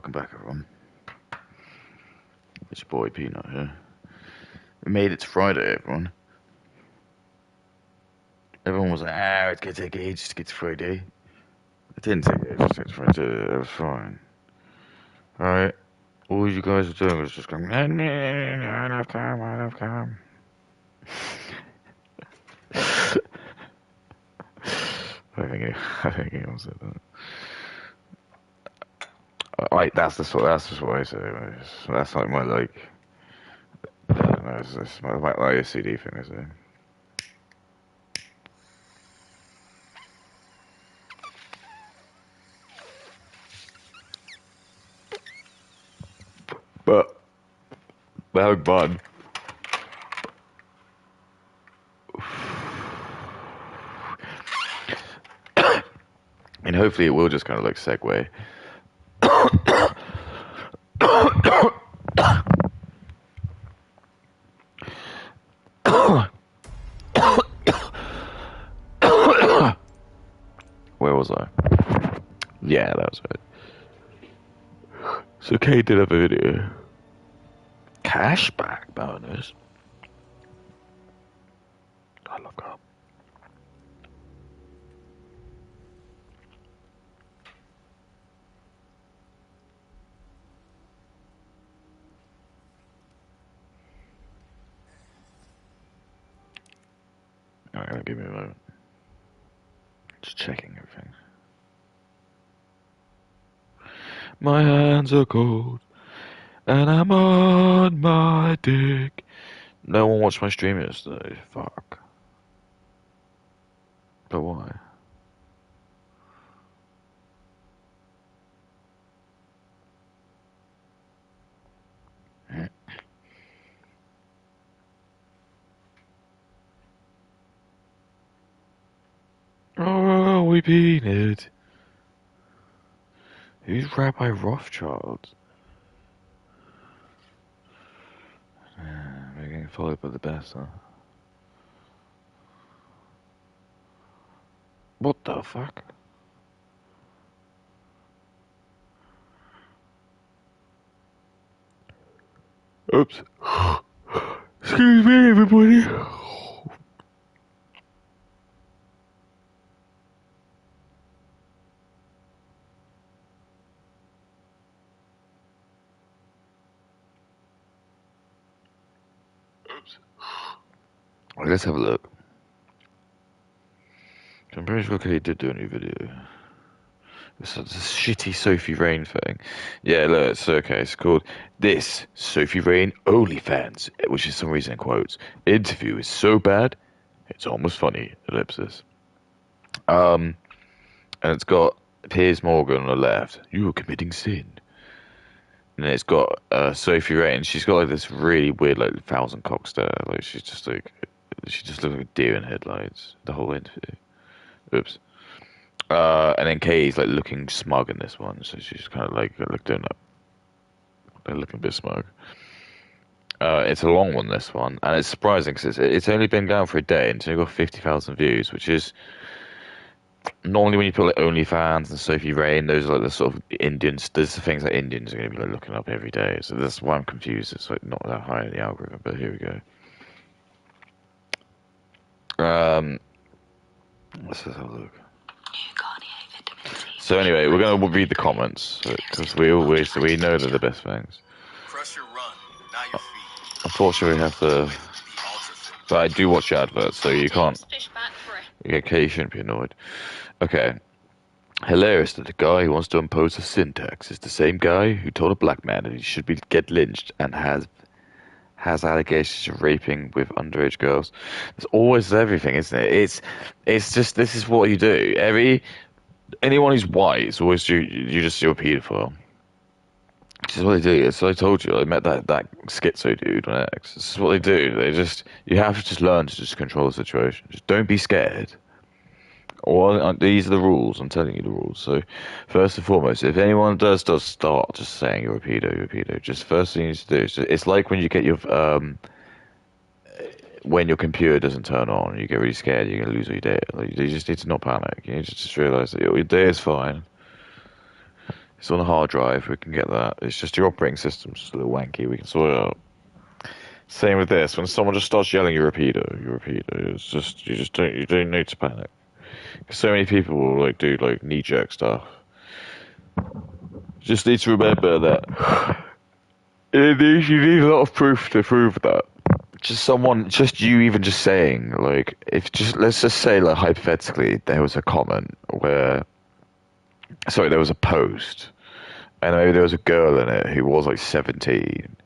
welcome back everyone. It's your boy Peanut here. We made it to Friday, everyone. Everyone was like, it's gonna take ages to get to Friday. It didn't take ages to get to Friday, it was fine. Alright, all you guys were doing was just going, I have time, I have time. I think anyone said that. That's just what I say. That's like my I don't know, it's my OCD thing, is it? But we're having fun. And hopefully it will just kind of like segue. Where was I? Yeah, that was it. So Kate did have a video. Cashback bonus. I love that. Alright, give me a moment. Just checking everything. My hands are cold, and I'm on my dick. No one watched my stream yesterday. Fuck. But why? Oh, we peanut. Who's Rabbi Rothschild? We're getting followed by the best, huh? What the fuck? Oops. Excuse me, everybody. Oops. Well, let's have a look. I'm pretty sure Kate did do a new video. It's a shitty Sophie Rain thing. Yeah, look, it's okay. It's called This Sophie Rain OnlyFans, which is some reason in quotes. Interview is so bad, it's almost funny. Ellipsis. And it's got Piers Morgan on the left. You are committing sin. And then it's got Sophie Rain. She's got like this really weird, like 1,000 cock stare. Like she just looks like a deer in headlights. The whole interview. Oops. And then Katie's like looking smug in this one, so she's kind of like looking a bit smug. It's a long one, this one, and it's surprising because it's only been down for a day and it's only got 50,000 views, which is normally when you put like OnlyFans and Sophie Rain, those are like the sort of Indians. There's the things that Indians are going to be like looking up every day, so that's why I'm confused. It's like not that high in the algorithm, but here we go. Let's just have a look. So anyway, we're going to read the comments because we know they're the best things. Press your run, not your feet. Unfortunately, we have to. But I do watch the adverts, so you can't. Yeah, Kate, you shouldn't be annoyed. Okay. Hilarious that the guy who wants to impose a sin tax is the same guy who told a black man that he should get lynched and has allegations of raping with underage girls. There's always everything, isn't it? It's just this is what you do. Anyone who's white is always you're a paedophile. This is what they do. So I told you, I met that schizo dude on X. This is what they do. You have to just learn to just control the situation. Just don't be scared. Or these are the rules. I'm telling you the rules. So first and foremost, if anyone does start just saying you're a pedo, just first thing you need to do. It's like when you get your when your computer doesn't turn on, you get really scared, you're going to lose all your data. Like, you just need to not panic. You need to just realize that your day is fine. It's on a hard drive. We can get that. It's just your operating system's just a little wanky. We can sort it out. Same with this. When someone just starts yelling, "You're a pedo, you're a pedo," it's just you don't need to panic. 'Cause so many people will like do like knee jerk stuff. Just need to remember that you need a lot of proof to prove that. Just you even just saying, like, if just, let's just say, like, hypothetically, there was a comment where, sorry, there was a post, and maybe there was a girl in it who was like 17,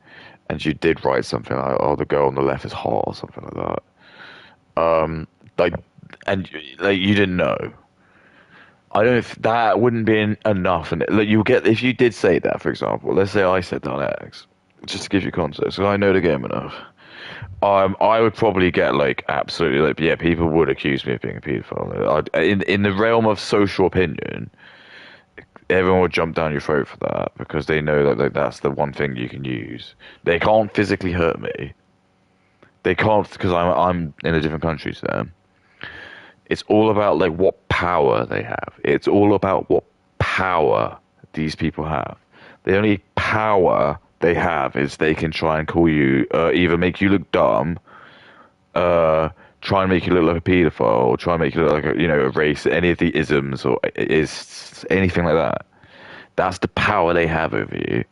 and you did write something like, oh, the girl on the left is hot, or something like that. Like, and, like, you didn't know. I don't, that wouldn't be enough, and like, you get, if you did say that, for example, let's say I said that on X, just to give you context, so I know the game enough. I would probably get like absolutely like yeah, people would accuse me of being a paedophile. In the realm of social opinion, everyone would jump down your throat for that because they know that like, that's the one thing you can use. They can't physically hurt me. They can't because I'm in a different country to them. It's all about like what power they have. It's all about what power these people have. The only power they have is they can try and call you, either make you look dumb, try and make you look like a paedophile, or try and make you look like a, a race, any of the isms or is anything like that. That's the power they have over you.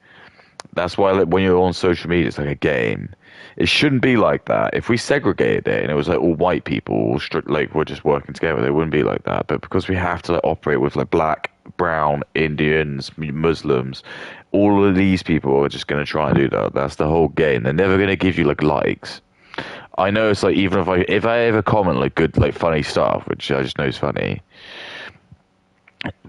That's why like, when you're on social media, it's like a game. It shouldn't be like that. If we segregated it and it was like all white people, like we're just working together, it wouldn't be like that. But because we have to like, operate with like black, brown, Indians, Muslims, all of these people are just going to try and do that. That's the whole game. They're never going to give you like likes. I know it's like even if I ever comment like good like funny stuff, which I just know is funny,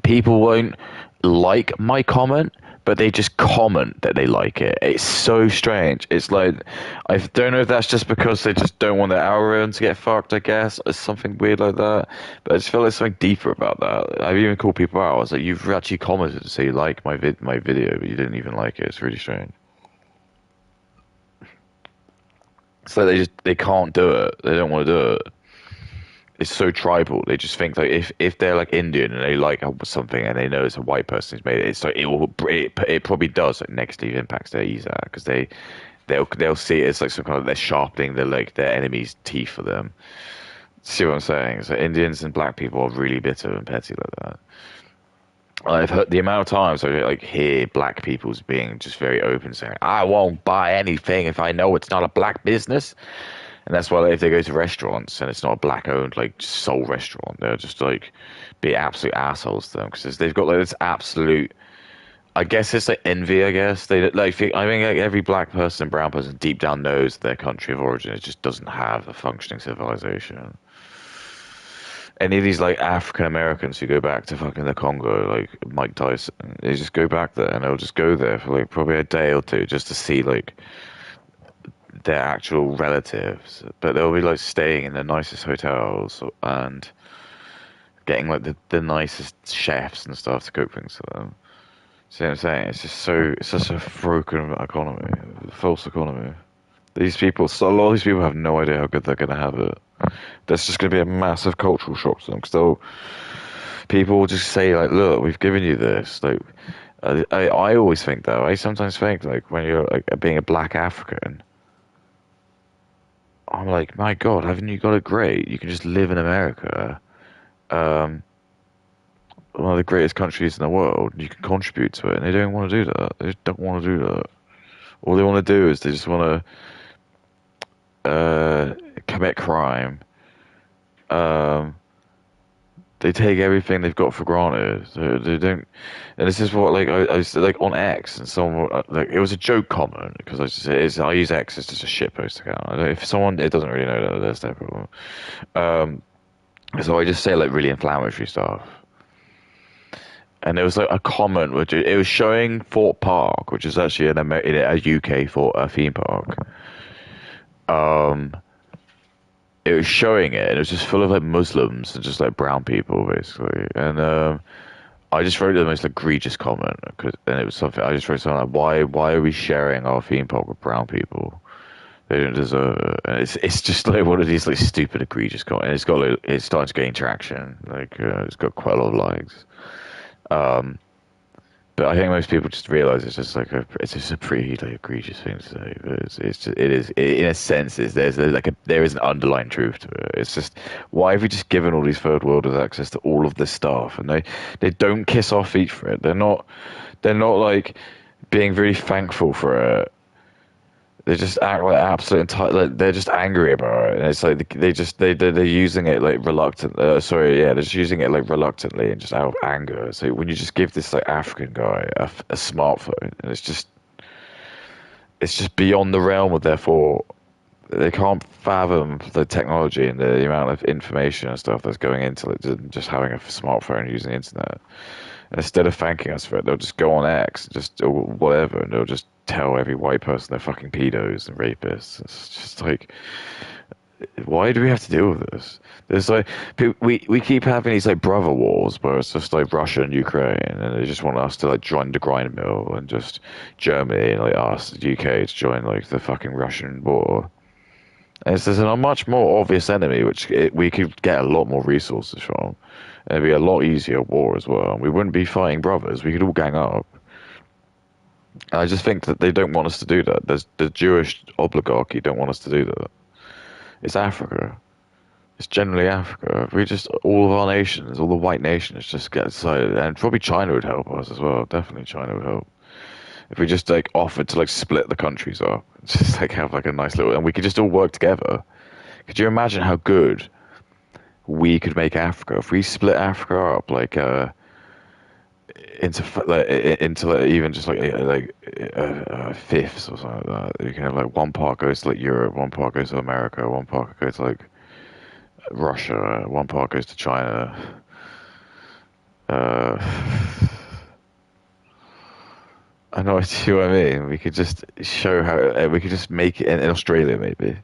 people won't like my comment, but they just comment that they like it. It's so strange. It's like I don't know if that's just because they just don't want their algorithm to get fucked. I guess or something weird like that. But I just feel like something deeper about that. I've even called people out. I was like, "You've actually commented to say you like my video, but you didn't even like it. It's really strange." So they can't do it. They don't want to do it. It's so tribal. They just think like if they're like Indian and they like something and they know it's a white person who's made it, it's like it probably does like negatively impacts their user because they'll see it as like some kind of they're sharpening their enemy's teeth for them. See what I'm saying? So Indians and black people are really bitter and petty like that. I've heard the amount of times I like hear black people's being just very open, saying, "I won't buy anything if I know it's not a black business." And that's why like, if they go to restaurants and it's not a black-owned like sole restaurant, they'll just like be absolute assholes to them because they've got like this absolute. I guess it's like envy. I guess they like. I mean, like, every black person and brown person deep down knows their country of origin. It just doesn't have a functioning civilization. Any of these like African Americans who go back to fucking the Congo, like Mike Tyson, they just go back there and they'll just go there for like probably a day or two just to see like their actual relatives. But they'll be like staying in the nicest hotels and getting like the nicest chefs and stuff to cook things for them. See what I'm saying? It's such a broken economy, false economy. These people, so a lot of these people have no idea how good they're going to have it. That's just going to be a massive cultural shock to them because people will just say like, "Look, we've given you this." Like, I always think though. I sometimes think like when you're like being a black African, I'm like, my God, haven't you got it great? You can just live in America, um, one of the greatest countries in the world. You can contribute to it, and they don't want to do that. They just don't want to do that. All they want to do is they just want to commit crime. Um, they take everything they've got for granted. They don't, and this is what like I was like on X, and someone like it was a joke comment because I use X as just a shitpost account. If someone it doesn't really know that that's their problem. Um, so I just say like really inflammatory stuff. And there was like a comment which it was showing Fort Park, which is actually a UK theme park. Um, it was showing it, and it was just full of like Muslims and just like brown people basically. And I just wrote the most egregious comment, and it was something I just wrote something like, why are we sharing our theme park with brown people? They don't deserve it. And it's just like one of these like stupid egregious comments. And it's starting to gain traction. Like it's got quite a lot of likes. Um, But I think most people just realize it's just a pretty like egregious thing to say. But it is in a sense there is an underlying truth to it. It's just why have we just given all these third worlders access to all of this stuff and they don't kiss our feet for it. They're not like being really thankful for it. They just act like absolute like they're just angry about it, and it's like they're using it like reluctant. Sorry, yeah, they're just using it like reluctantly and just out of anger. So when you just give this like African guy a smartphone, and it's just beyond the realm of their thought. They can't fathom the technology and the amount of information and stuff that's going into like, just having a smartphone using the internet. And instead of thanking us for it, they'll just go on X, just or whatever, and they'll just tell every white person they're fucking pedos and rapists. It's just like, why do we have to deal with this? There's like we keep having these like brother wars where it's just like Russia and Ukraine, and they just want us to like join the grind mill, and just Germany and like us, the UK, to join like the fucking Russian war. And it's just a much more obvious enemy, we could get a lot more resources from. And it'd be a lot easier war as well. We wouldn't be fighting brothers. We could all gang up. And I just think that they don't want us to do that. The Jewish oligarchy don't want us to do that. It's Africa. It's generally Africa. If we just, all of our nations, all the white nations just get decided. And probably China would help us as well. Definitely China would help. If we just like offered to like split the countries up. Just like have like a nice little, and we could just all work together. Could you imagine how good we could make Africa if we split Africa up like into like, even just fifths or something like that. You can have like one part goes to like Europe, one part goes to America, one part goes to like Russia, one part goes to China. Uh, I know what you know what I mean. We could just show how we could just make it in Australia maybe.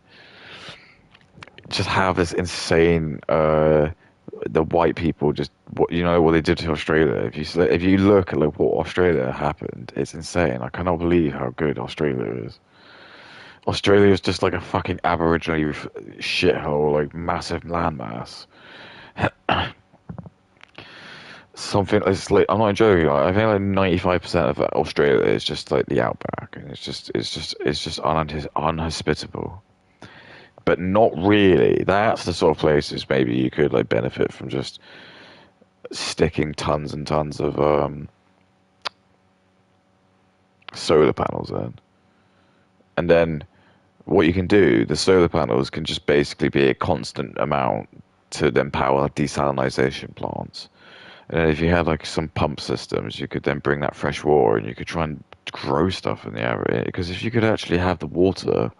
Just have this insane the white people just what they did to Australia. If you look at like what Australia happened, it's insane. I cannot believe how good Australia is. Australia is just like a fucking Aboriginal shithole, like massive landmass. Something it's like I'm not joking. Like, I think like 95% of Australia is just like the outback, and it's just unhospitable. But not really. That's the sort of places maybe you could like benefit from just sticking tons and tons of solar panels in. And then what you can do, the solar panels can just basically be a constant amount to then power desalination plants. And then if you had like some pump systems, you could then bring that fresh water and you could try and grow stuff in the area. Because if you could actually have the water,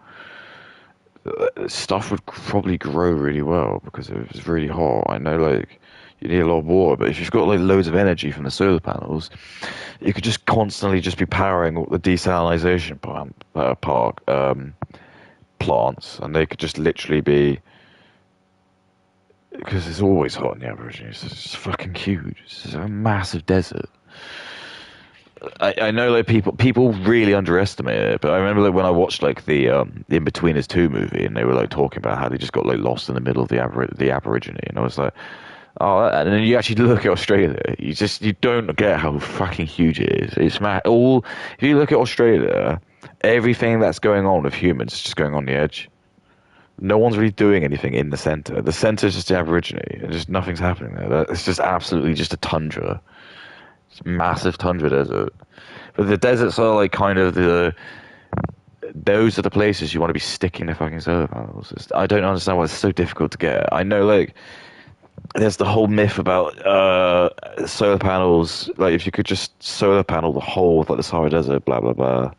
stuff would probably grow really well because it was really hot. I know like you need a lot of water, but if you've got like loads of energy from the solar panels, you could just constantly just be powering all the desalination plants, and they could just literally be because it's always hot in the Aborigines. It's fucking huge. It's a massive desert. I know like people really underestimate it, but I remember like when I watched like the In-Betweeners 2 movie, and they were like talking about how they just got like lost in the middle of the Aborigine, and I was like, oh, and then you actually look at Australia, you don't get how fucking huge it is. It's all if you look at Australia, everything that's going on with humans is just going on the edge. No one's really doing anything in the center. The center is just the Aborigine, and just nothing's happening there. It's just absolutely just a tundra. Massive tundra desert. But the deserts are like kind of those are the places you want to be sticking the fucking solar panels. I don't understand why it's so difficult to get. I know like there's the whole myth about solar panels. Like if you could just solar panel the whole of like the Sahara Desert, blah blah blah.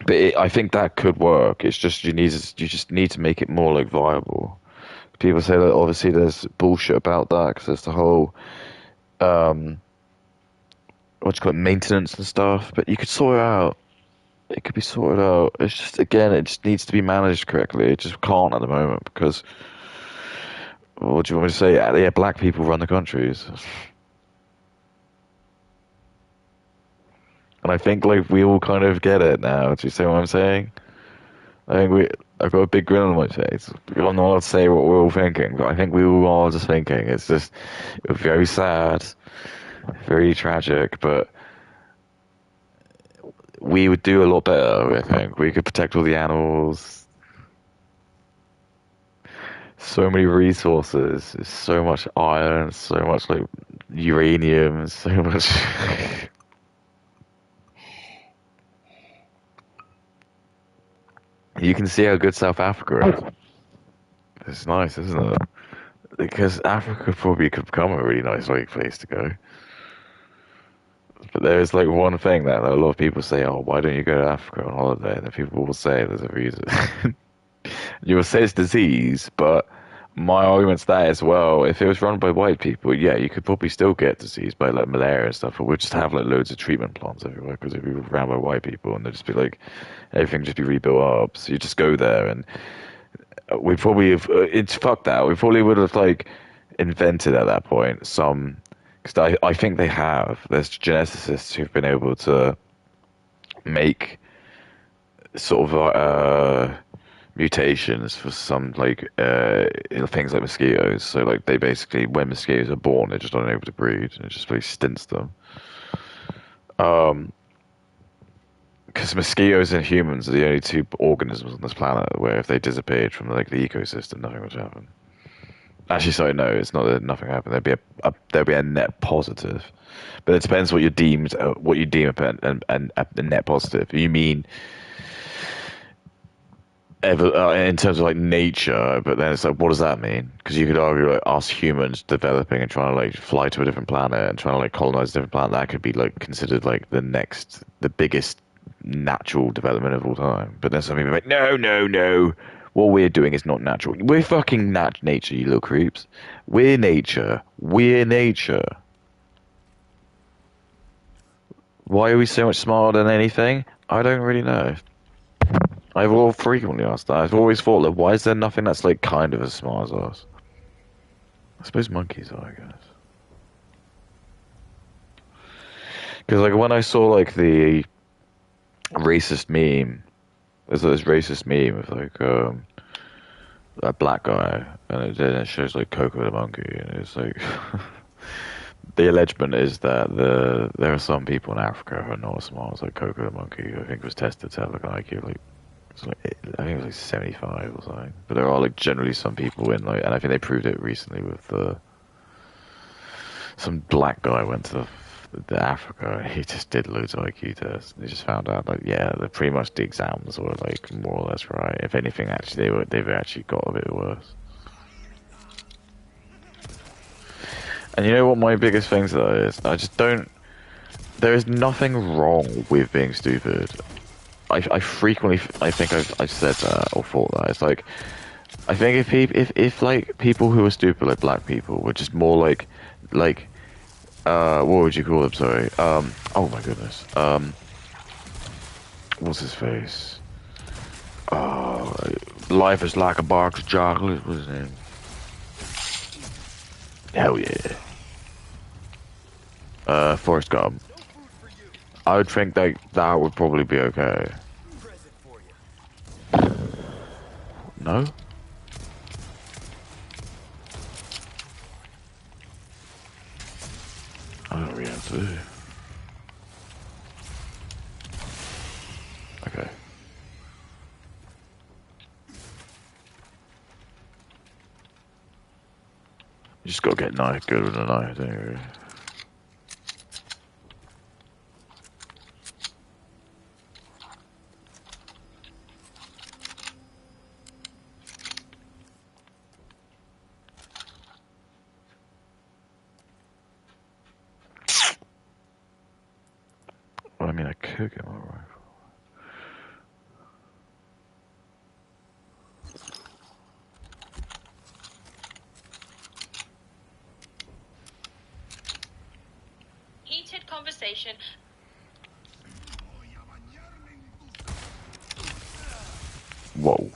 But I think that could work. It's just you just need to make it more like viable. People say that obviously there's bullshit about that because there's the whole what you call it, maintenance and stuff, but you could sort it out. It could be sorted out. It's just again, it just needs to be managed correctly. It just can't at the moment because what do you want me to say? Yeah, black people run the countries, and I think like we all kind of get it now. Do you see what I'm saying? I think I've got a big grin on my face. I'm not allowed to say what we're all thinking, but I think we all are just thinking. It's just very sad. Very tragic, but we would do a lot better, I think. We could protect all the animals. So many resources. There's so much iron, so much like uranium, so much. You can see how good South Africa is. It's nice, isn't it? Because Africa probably could become a really nice like place to go. But there's like one thing that a lot of people say, "Oh, why don't you go to Africa on holiday?" And then people will say there's a reason. You will say it's disease, but my argument's that as well. If it was run by white people, yeah, you could probably still get disease by like malaria and stuff, but we'd just have like loads of treatment plants everywhere because if we were run by white people and they'd just be like everything just be rebuilt up. So you just go there and we probably have it's fucked out. We probably would have like invented at that point some because I think they have. There's geneticists who've been able to make sort of mutations for some like things like mosquitoes. So like they basically when mosquitoes are born, they're just unable to breed, and it just really stints them. Because mosquitoes and humans are the only two organisms on this planet where if they disappeared from like the ecosystem, nothing would happen. Actually, sorry, no, it's not that nothing happened. There'd be a net positive, but it depends what you deem a net positive. You mean in terms of like nature, but then it's like, what does that mean? Because you could argue like us humans developing and trying to like fly to a different planet and trying to like colonize a different planet, that could be like considered like the biggest natural development of all time. But then some people are like, no, no, no. What we're doing is not natural. We're fucking nature, you little creeps. We're nature. We're nature. Why are we so much smarter than anything? I don't really know. I've all frequently asked that. I've always thought, like, why is there nothing that's like kind of as smart as us? I suppose monkeys are, I guess. Because like when I saw like the racist meme, there's this racist meme of like a black guy, and it shows like Coco the monkey, and it's like the allegement is that there are some people in Africa who are not as smart as like Coco the monkey. I think was tested to have like an IQ of, like it's like I think it was like 75 or something. But there are like generally some people in like, and I think they proved it recently with some black guy went to the Africa. And he just did loads of IQ tests. And they just found out like yeah, pretty much the exams were like more or less right. If anything, actually they've actually got a bit worse. And you know what my biggest thing to that is? I just don't. There is nothing wrong with being stupid. I frequently I think I've said that or thought that. It's like I think if like people who are stupid like black people were just more like what would you call them? Sorry. Oh my goodness. What's his face? Uh, Life is like a box of chocolate. What's his name? Hell yeah. Forrest Gump. I would think that would probably be okay. No? I don't really have to. Okay. You just gotta get knife good with a knife, don't you? Well, I mean, I could get my rifle. Heated conversation. Whoa.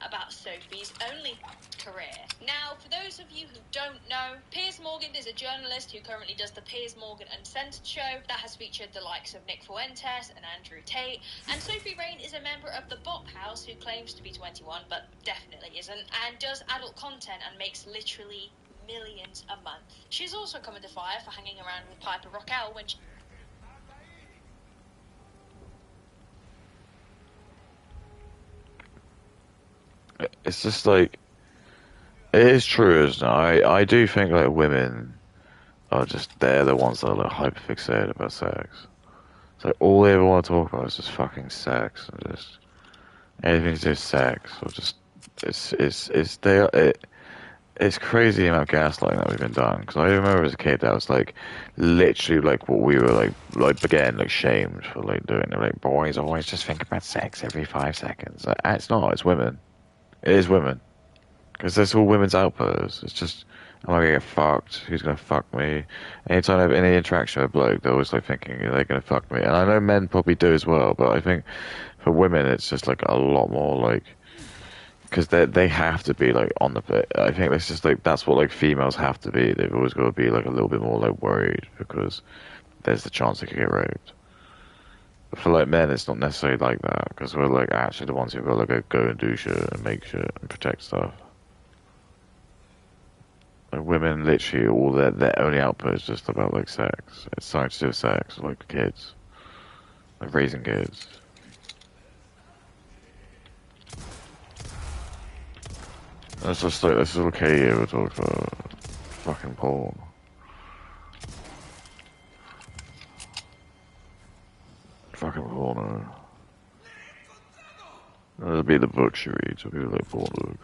about Sophie's only career. Now, for those of you who don't know, Piers Morgan is a journalist who currently does the Piers Morgan Uncensored show that has featured the likes of Nick Fuentes and Andrew Tate, and Sophie Rain is a member of the Bop House who claims to be 21 but definitely isn't, and does adult content and makes literally millions a month. She's also come under fire for hanging around with Piper Rockell when she... It's just like, it is true, isn't it? I do think like women are just, they're the ones that are like hyper fixated about sex. It's like all they ever want to talk about is just fucking sex and just anything to do with sex or just it's crazy the amount of gaslighting that we've been done. Because I remember as a kid that was like literally like what we were like again like shamed for like doing. They're like, boys always just think about sex every 5 seconds. Like, it's not. It's women. It is women. Because that's all women's outputs. It's just, am I gonna get fucked? Who's gonna fuck me? Anytime I have any interaction with a bloke, they're always like thinking they're gonna fuck me. And I know men probably do as well, but I think for women it's just like a lot more like, because they have to be like on the bit. I think that's just like, that's what like females have to be. They've always got to be like a little bit more like worried because there's the chance they could get raped. But for like men, it's not necessarily like that because we're like actually the ones who've got to like go and do shit and make shit and protect stuff. Like women, literally, all their only output is just about like sex. It's something to do with sex, like kids, like raising kids. It's just like this is okay. Ever talk about fucking porn. Fucking porn. It'll be the book she reads. It'll be like porn book.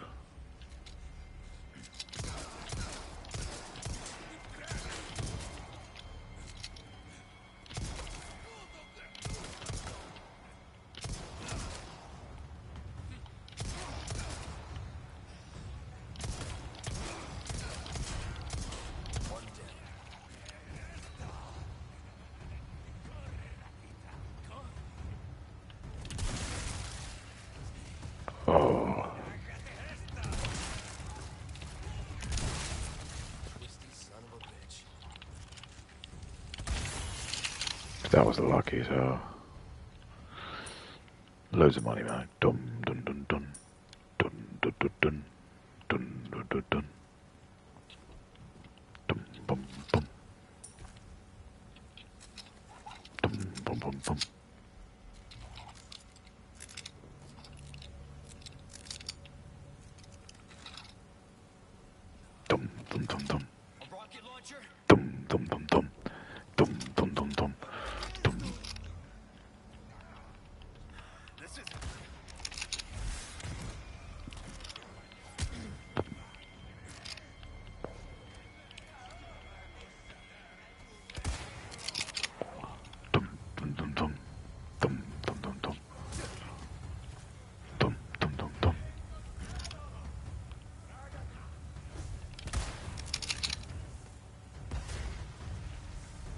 Oh. That was lucky as hell. Loads of money, man. Dun dun dun dun dun dun dun dun dun dun dun dun. Dum bum bum. Dum bum bum bum. Dum dum dum dum. A rocket launcher? Dum dum dum dum. Dum dum dum dum. Dum. This is Dum dum dum dum. Dum dum dum dum. Dum dum dum dum.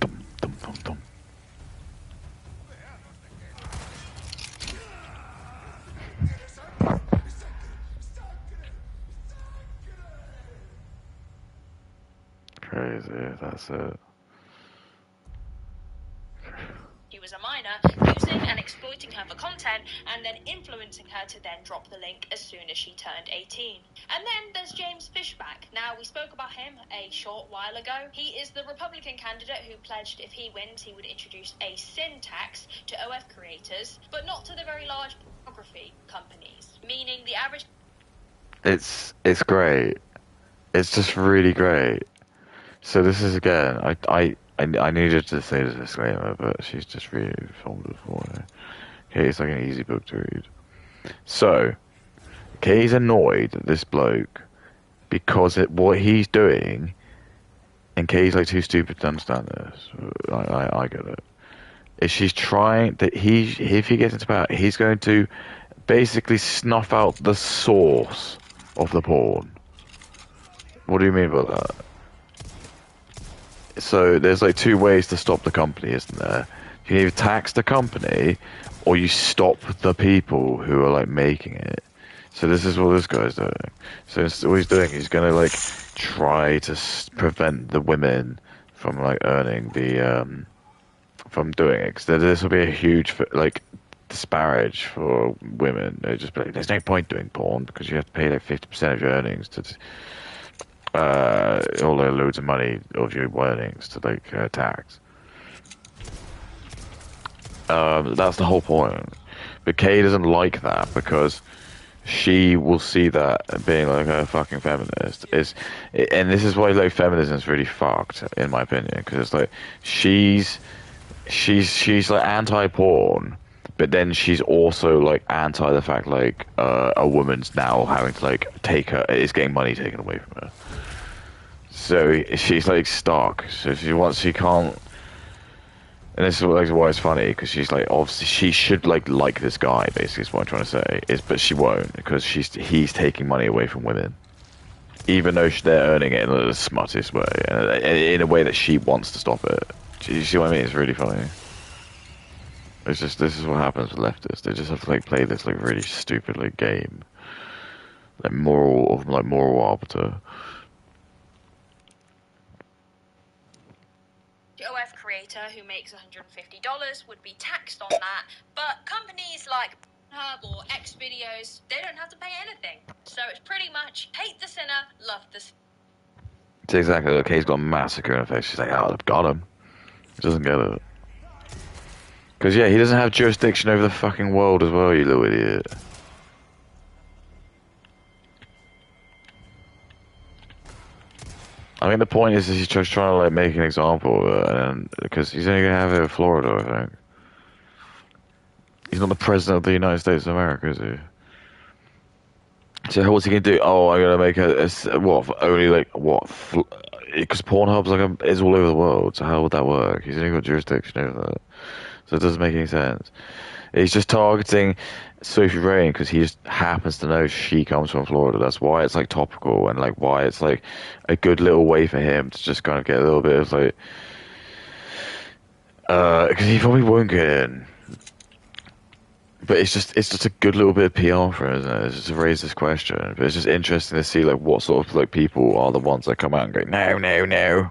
Dum dum dum dum. Crazy, that's it. She was a minor, using and exploiting her for content, and then influencing her to then drop the link as soon as she turned 18. And then there's James Fishback. Now, we spoke about him a short while ago. He is the Republican candidate who pledged if he wins, he would introduce a sin tax to OF creators, but not to the very large pornography companies, meaning the average... It's great. It's just really great. So this is again, I needed to say the disclaimer, but she's just really filmed it for me. Okay, it's like an easy book to read. So, Kay's annoyed at this bloke because what he's doing, and Kay's like too stupid to understand this. I get it. Is she's trying that if he gets into power, he's going to basically snuff out the source of the porn. What do you mean by that? So there's like two ways to stop the company, isn't there? You can either tax the company or you stop the people who are like making it. So this is what this guy's doing. So what he's doing, he's gonna like try to prevent the women from like earning the from doing it. Because this will be a huge like disparage for women. They just be like, there's no point doing porn because you have to pay like 50% of your earnings to all the loads of money of your earnings to like tax. That's the whole point. But Kay doesn't like that because she will see that being like a fucking feminist and this is why like feminism is really fucked in my opinion because it's like she's like anti-porn, but then she's also like anti the fact like a woman's now having to like take her is getting money taken away from her. So she's like stuck. So she can't. And this is like why it's funny because she's like obviously she should like this guy basically is what I'm trying to say is but she won't because he's taking money away from women even though they're earning it in the smuttiest way and in a way that she wants to stop it. Do you see what I mean? It's really funny. It's just this is what happens with leftists. They just have to like play this like really stupid like game, like moral arbiter. OF creator who makes $150 would be taxed on that, but companies like Hub or X Videos, they don't have to pay anything. So it's pretty much hate the sinner, love the sinner. It's exactly okay. He's got a massacre in her face. She's like, oh, I've got him. He doesn't get it. Because yeah, he doesn't have jurisdiction over the fucking world as well. You little idiot. I mean, the point is he's just trying to like make an example of it, and because he's only gonna have it in Florida, I think. He's not the president of the United States of America, is he? So what's he gonna do? Oh, I'm gonna make what only like what? Because Pornhub's like is all over the world. So how would that work? He's only got jurisdiction over that, so it doesn't make any sense. He's just targeting Sophie Rain because he just happens to know she comes from Florida. That's why it's like topical and like why it's like a good little way for him to just kind of get a little bit of like, because he probably won't get in. But it's just a good little bit of PR for him, isn't it? It's just to raise this question. But it's just interesting to see like what sort of like people are the ones that come out and go, no, no, no.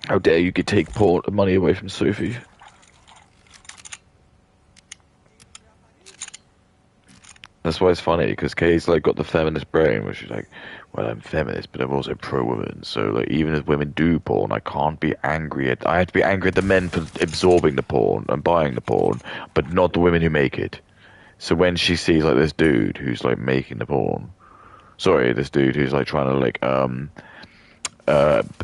How dare you could take money away from Sophie? That's why it's funny because Kay's like got the feminist brain, which is like, well, I'm feminist, but I'm also pro-woman. So like, even if women do porn, I can't be angry at. I have to be angry at the men for absorbing the porn and buying the porn, but not the women who make it. So when she sees like this dude who's like making the porn, sorry, this dude who's like trying to like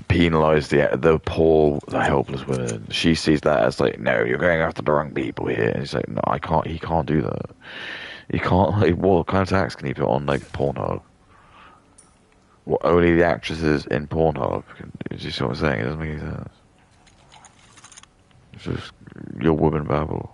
penalize the poor, the helpless women, she sees that as like, no, you're going after the wrong people here. And he's like, no, I can't. He can't do that. You can't, like, what kind of tax can you put on, like, Pornhub? What, only the actresses in Pornhub can, do you see what I'm saying? It doesn't make any sense. It's just your woman babble.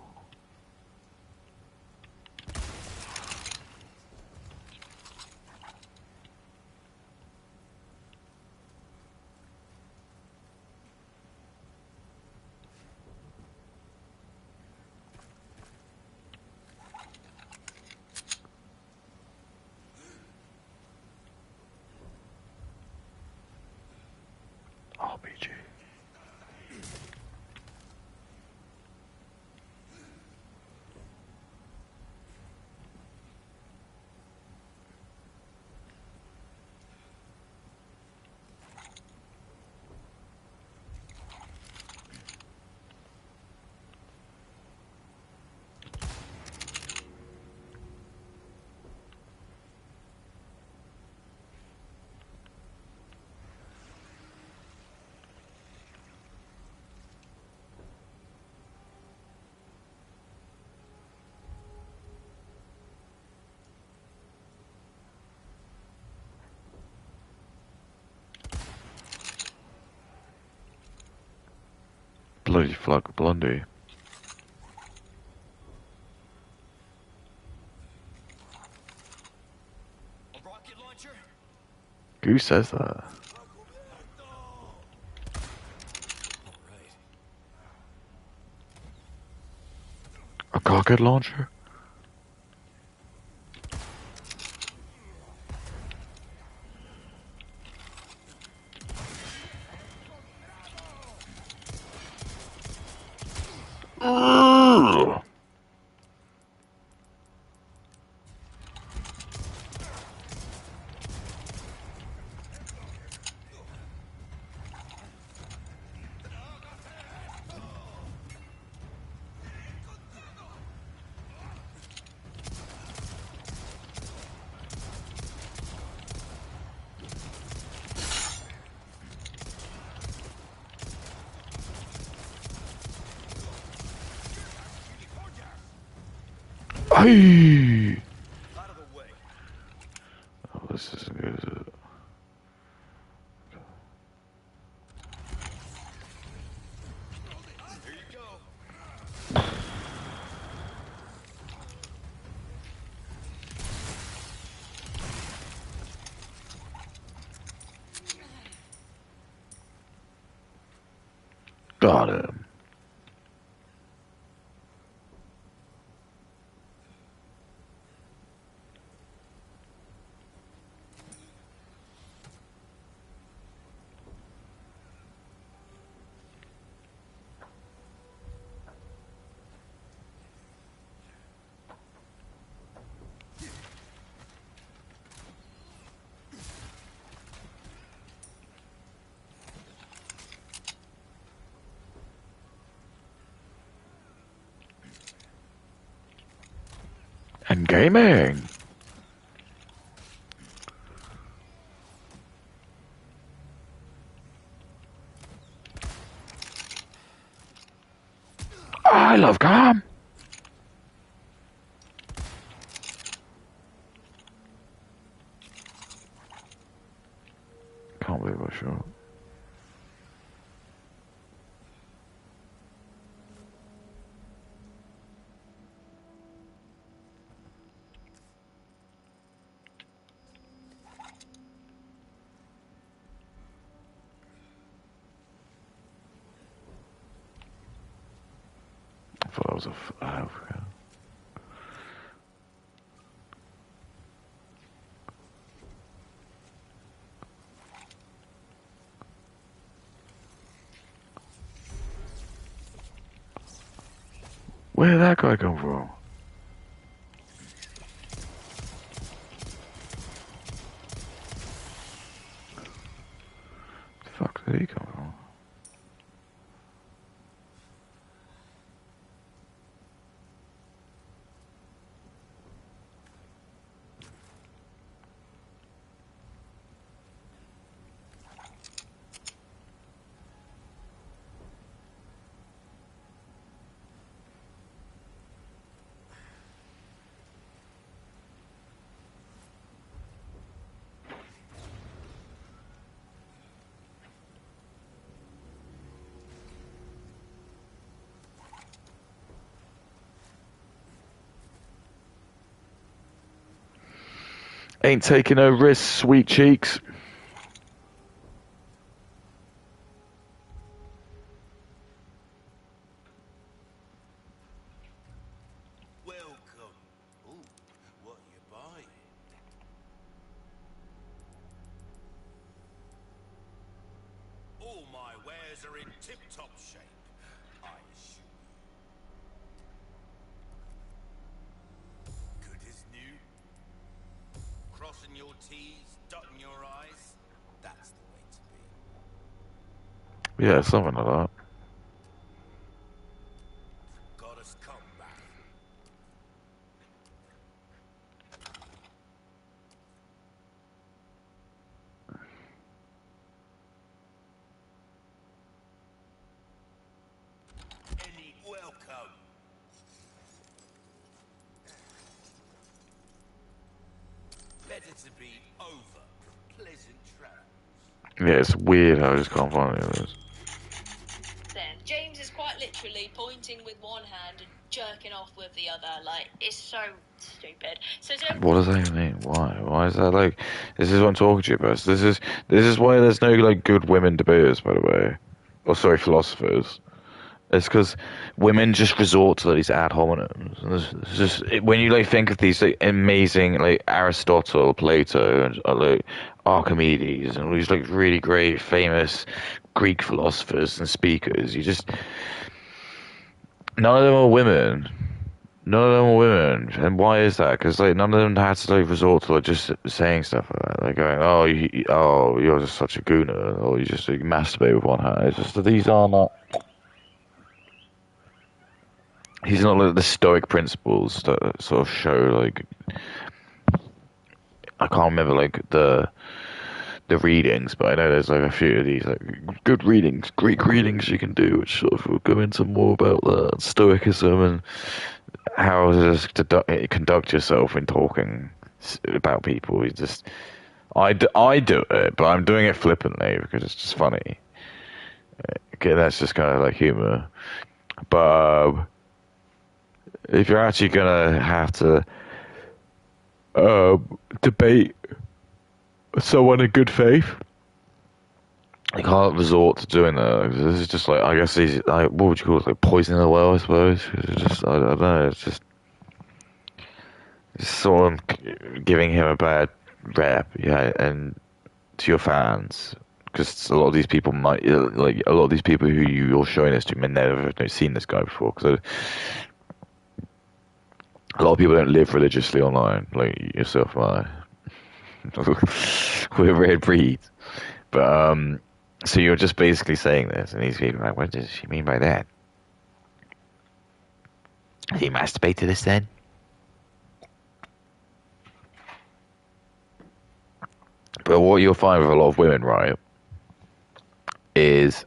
RPG. Bloody fuck, Blondie. A rocket launcher? Who says that? All right. A rocket launcher? Hey! Out of the way. Oh, this isn't good, is it? Here you go. Got him. And gaming. I love calm. Can't believe I shot. I thought that was a Where did that guy come from? The fuck did he come from? Ain't taking no risks, sweet cheeks. Welcome. Ooh, what you buying? All my wares are in tip-top shape, I assure you. Good as new. Crossing your T's, dotting your I's. That's the way to be. Yeah, something like that. Goddess come back. Any welcome. Better to be over. Pleasant travels. Yeah, it's weird how I just can't find any of this. Then James is quite literally pointing with one hand and jerking off with the other. Like, it's so stupid. So don't. What does that even mean? Why? Why is that like? This is what I'm talking to you about. This is why there's no like good women debaters, by the way, or sorry, philosophers. It's because women just resort to these ad hominems. And it's just when you like think of these like amazing like Aristotle, Plato, and like Archimedes, and all these like really great famous Greek philosophers and speakers, you just none of them are women. None of them are women, and why is that? Because like none of them had to like resort to like just saying stuff like that. Like going, oh, you're just such a gooner, or you just like, masturbate with one hand. It's just that these are not. He's not like the Stoic principles that sort of show like I can't remember like the readings, but I know there's like a few of these like good readings, Greek readings you can do, which sort of will go into more about that Stoicism and how to conduct yourself when talking about people. You just, I do it, but I'm doing it flippantly because it's just funny. Okay, that's just kind of like humor. But if you're actually gonna have to debate someone in good faith, you can't resort to doing that. This is just like, I guess these, like, what would you call it? Like poisoning the well, I suppose. 'Cause it's just, I don't know. It's just sort of giving him a bad rep, yeah, and to your fans. Because a lot of these people might, like, a lot of these people who you're showing this to may never have seen this guy before. Because a lot of people don't live religiously online, like yourself and I. We're a rare breed. But, so you're just basically saying this, and these people are like, what does she mean by that? Does he masturbate to this then? But what you'll find with a lot of women, right, is,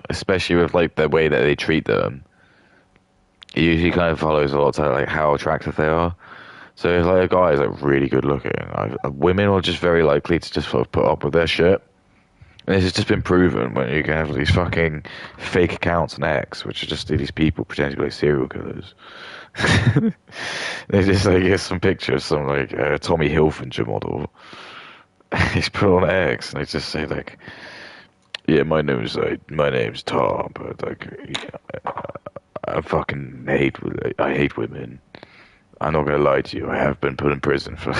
especially with like the way that they treat them, it usually kind of follows a lot to like how attractive they are. So if like a guy is like really good looking, women are just very likely to just sort of put up with their shit. And this has just been proven when you can have these fucking fake accounts on X, which are just these people pretending to be like serial killers. They just like get some pictures, some like Tommy Hilfiger model. He's put on X, and they just say like, "Yeah, my name's Tom, but like, yeah, I hate women. I'm not gonna lie to you. I have been put in prison for."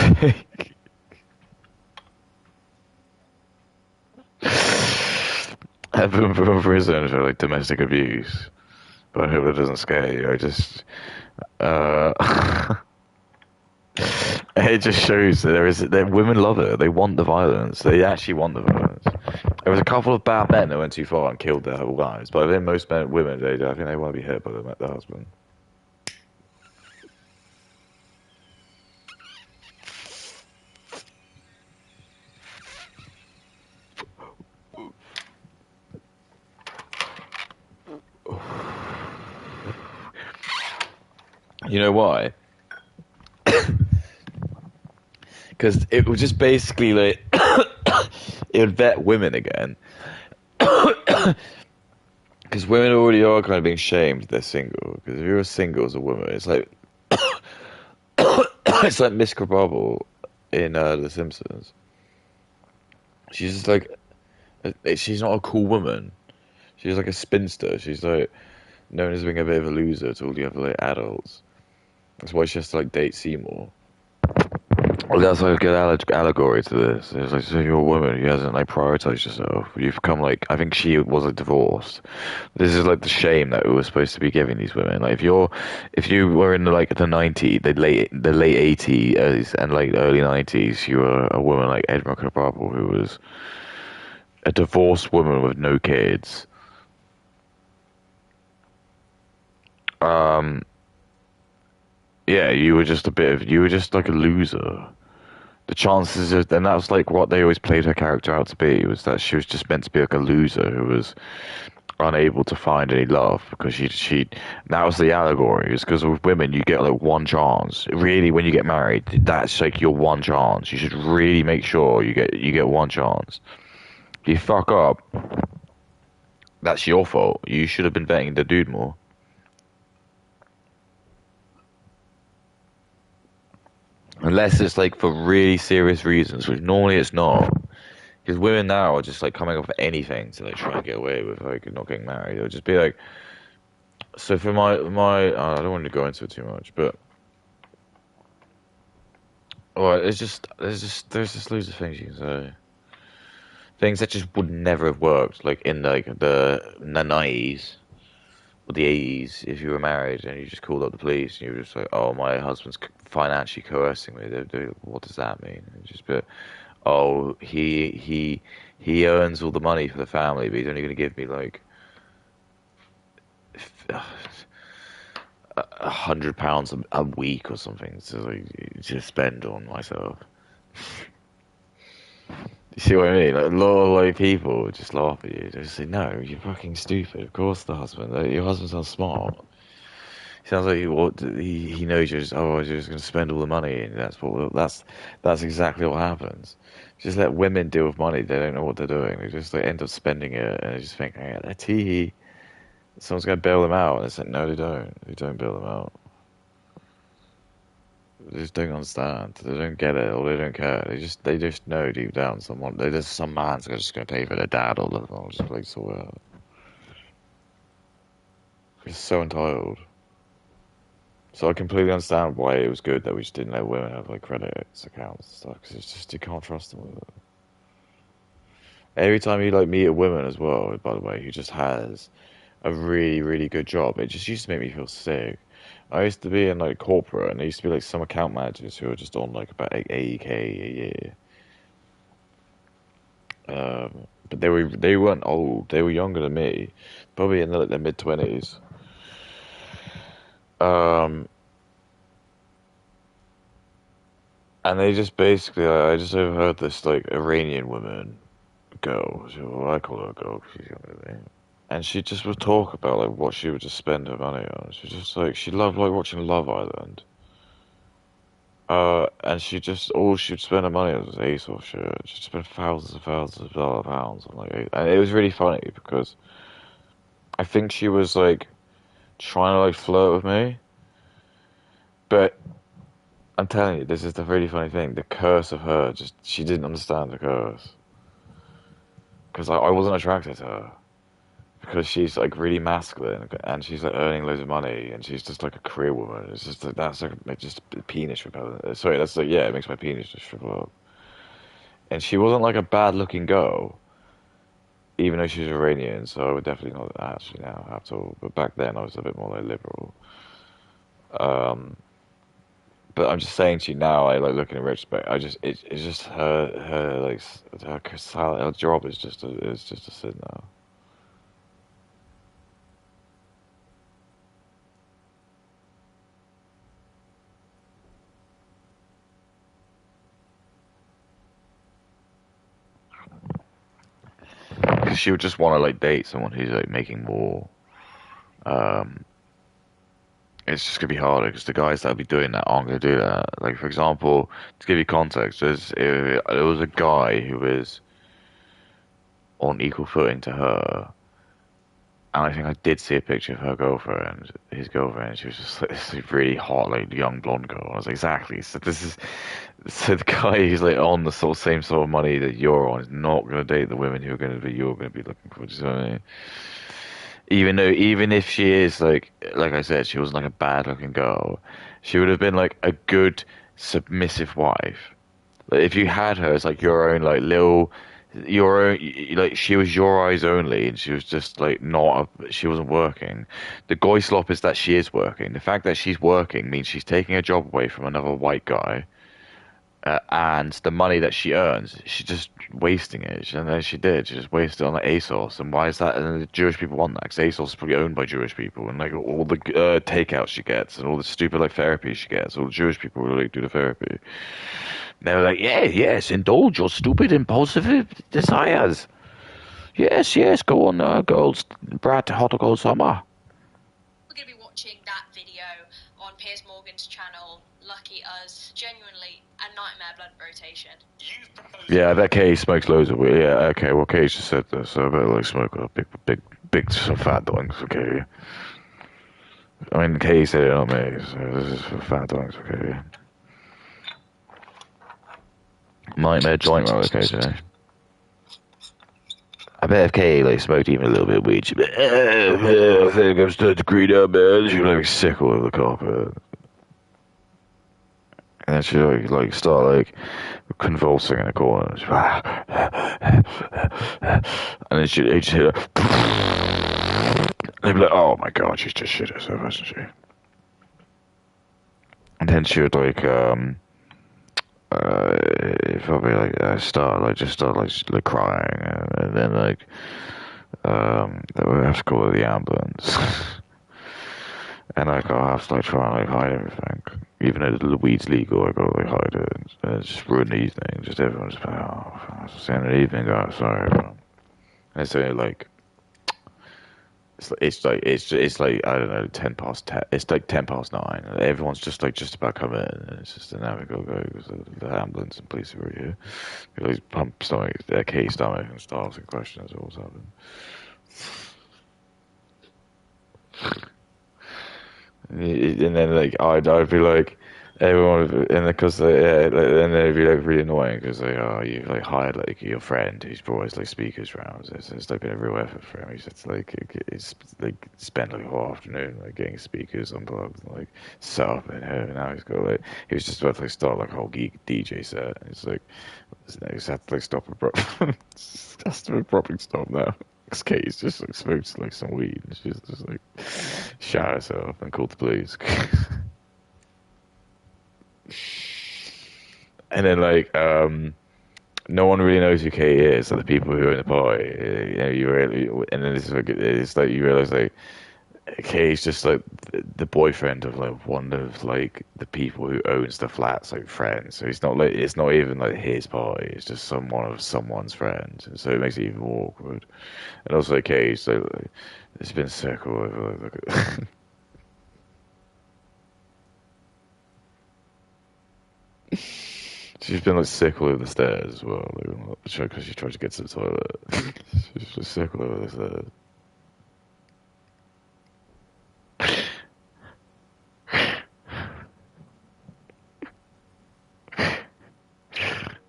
I've been put in prison for like domestic abuse, but I hope it doesn't scare you. I just, uh, it just shows that that women love it. They want the violence. They actually want the violence. There was a couple of bad men that went too far and killed their wives, but I think most women, I think they want to be hit by the husband. You know why? Because it was just basically like it would vet women again. Because women already are kind of being shamed if they're single. Because if you're single as a woman, it's like it's like Miss Krabappel in The Simpsons. She's just like she's not a cool woman. She's like a spinster. She's like known as being a bit of a loser to all the other like adults. That's why she has to like date Seymour. Well, that's like a good allegory to this. It's like, so you're a woman who hasn't like prioritized yourself. You've become like, I think she was like divorced. This is like the shame that we were supposed to be giving these women. Like if you were in like the '90s, the late '80s and like early '90s, you were a woman like Edna Krabappel who was a divorced woman with no kids. Um, yeah, you were just like a loser. The chances of, and that was like what they always played her character out to be, was that she was just meant to be like a loser who was unable to find any love because that was the allegory. Is because with women you get like one chance. Really, when you get married, that's like your one chance. You should really make sure you get one chance. If you fuck up, that's your fault. You should have been vetting the dude more. Unless it's like for really serious reasons, which normally it's not. Because women now are just like coming up with anything to like try and get away with like not getting married. It'll just be like, so for my I don't want to go into it too much, but well, there's just loads of things you can say. Things that just would never have worked, like in like the '90s or the '80s, if you were married and you just called up the police and you were just like, oh, my husband's financially coercing me. What does that mean? And just be, oh, he earns all the money for the family, but he's only going to give me like £100 a week or something to like just spend on myself. You see what I mean? Like a lot of like people just laugh at you. They just say, "No, you're fucking stupid." Of course, your husband's not smart. sounds like he knows you're you're just gonna spend all the money, and that's exactly what happens. Just let women deal with money. They don't know what they're doing. They just end up spending it, and they just think, hey, they're tee. Someone's gonna bail them out, and it's like, no, they don't. They don't bail them out. They just don't understand. They don't get it, or they don't care. They just know deep down there's some man's just gonna pay for their dad all of them. Just like sort out. It's so entitled. So I completely understand why it was good that we just didn't let women have like credit accounts and stuff. Because it's just you can't trust them with it. Every time you like meet a woman as well, by the way, who just has a really really good job, it just used to make me feel sick. I used to be in like corporate, and there used to be like some account managers who were just on like about 80K a year. But they weren't old. They were younger than me, probably in like their mid 20s. Um, and they just basically, I just overheard this like Iranian woman girl. Well, I call her a girl 'cause she's younger than me. And she just would talk about like what she would just spend her money on. She just like she loved like watching Love Island. And she just all she'd spend her money on was ASOS shit. She'd spend thousands and thousands of pounds on and it was really funny because I think she was like trying to like flirt with me, but I'm telling you, this is the really funny thing. The curse of her, just she didn't understand the curse because I wasn't attracted to her because she's like really masculine and she's like earning loads of money and she's just like a career woman. It's just like that's like just penis repellent. Sorry, that's like yeah, it makes my penis just shrivel up. And she wasn't like a bad looking girl, even though she's Iranian. So I would definitely not actually now at all. But back then I was a bit more like liberal. Um, But I'm just saying to you now, I like looking in retrospect. It's just her like her job is just a sin now. Because she would just want to like date someone who's like making more. Um, it's just gonna be harder because the guys that'll be doing that aren't gonna do that. Like for example, to give you context, there was a guy who was on equal footing to her. And I think I did see a picture of her girlfriend, his girlfriend. She was just like this really hot, like young blonde girl. I was like, exactly. So the guy who's like on the sort of same sort of money that you're on is not going to date the women who are going to be you're going to be looking for. Do you know what I mean? Even if she is like I said, she wasn't like a bad looking girl. She would have been like a good submissive wife. Like, if you had her as like your own like little your own like she was your eyes only and she was just like she wasn't working. The goy slop is that she is working. The fact that she's working means she's taking a job away from another white guy, and the money that she earns, she's just wasting it. And then she just wasted it on like ASOS. And why is that? And the Jewish people want that because ASOS is probably owned by Jewish people, and like all the takeouts she gets and all the stupid like therapy she gets, all the Jewish people who like do the therapy. They were like, yeah, yes, indulge your stupid impulsive desires. Yes, yes, go on, girls, Brad, hot or cold summer. We're going to be watching that video on Piers Morgan's channel, Lucky Us. Genuinely a nightmare blood rotation. Yeah, that Kay smokes loads of weed. Yeah, okay, well, Kay just said this, so I better like smoke a big, some fat doings, okay? I mean, Kay said it, not me, so this is for fat doings, okay? Nightmare joint roll occasionally. I bet if Kay like smoked even a little bit of weed, she'd be I think I'm starting to green up, man. She'd be like sick all over the carpet. And then she'd like start like convulsing in a corner. She'd and then she'd just hit her. And they'd be like, oh my god, she's just shit herself, hasn't she? And then she would probably start like crying, and then they would have to call the ambulance, and like I'll have to like try and like hide everything, even though the weed's legal. I gotta like hide it, and it's just ruin the evening. Just everyone's just like, oh, it's the end of the evening, guys. Sorry, everyone. And it's only like It's like I don't know 10 past 10. It's like 10 past 9. Everyone's just like just about coming in. And it's just now we go because the ambulance and police are here. Like pump stomach, their key stomach and start asking questions. What's happening? And then like I'd be like everyone and because yeah, and then it'd be like really annoying because like oh you like hired like your friend who's brought his like speakers round. It's like been a real effort for him. He's just like it's like spent like a whole afternoon like getting speakers unplugged and like set up in here. And now he's got like he was just about to like start like a whole geek DJ set. And it's like he's had to like stop abrupt. Has to abruptly stop now. This Katie's just like smoked like some weed and she's just like shot herself and called the police. And then like no one really knows who Katie is, like the people who are in the party. You know, you really and then it's like you realize like Katie's just like the boyfriend of like one of like the people who owns the flats, like friends. So it's not even like his party. It's just someone of someone's friends. And so it makes it even more awkward. And also like Katie's like it's been circle over like she's been like sick all over the stairs as well, like, because she tried to get to the toilet. She's just sick all over the stairs.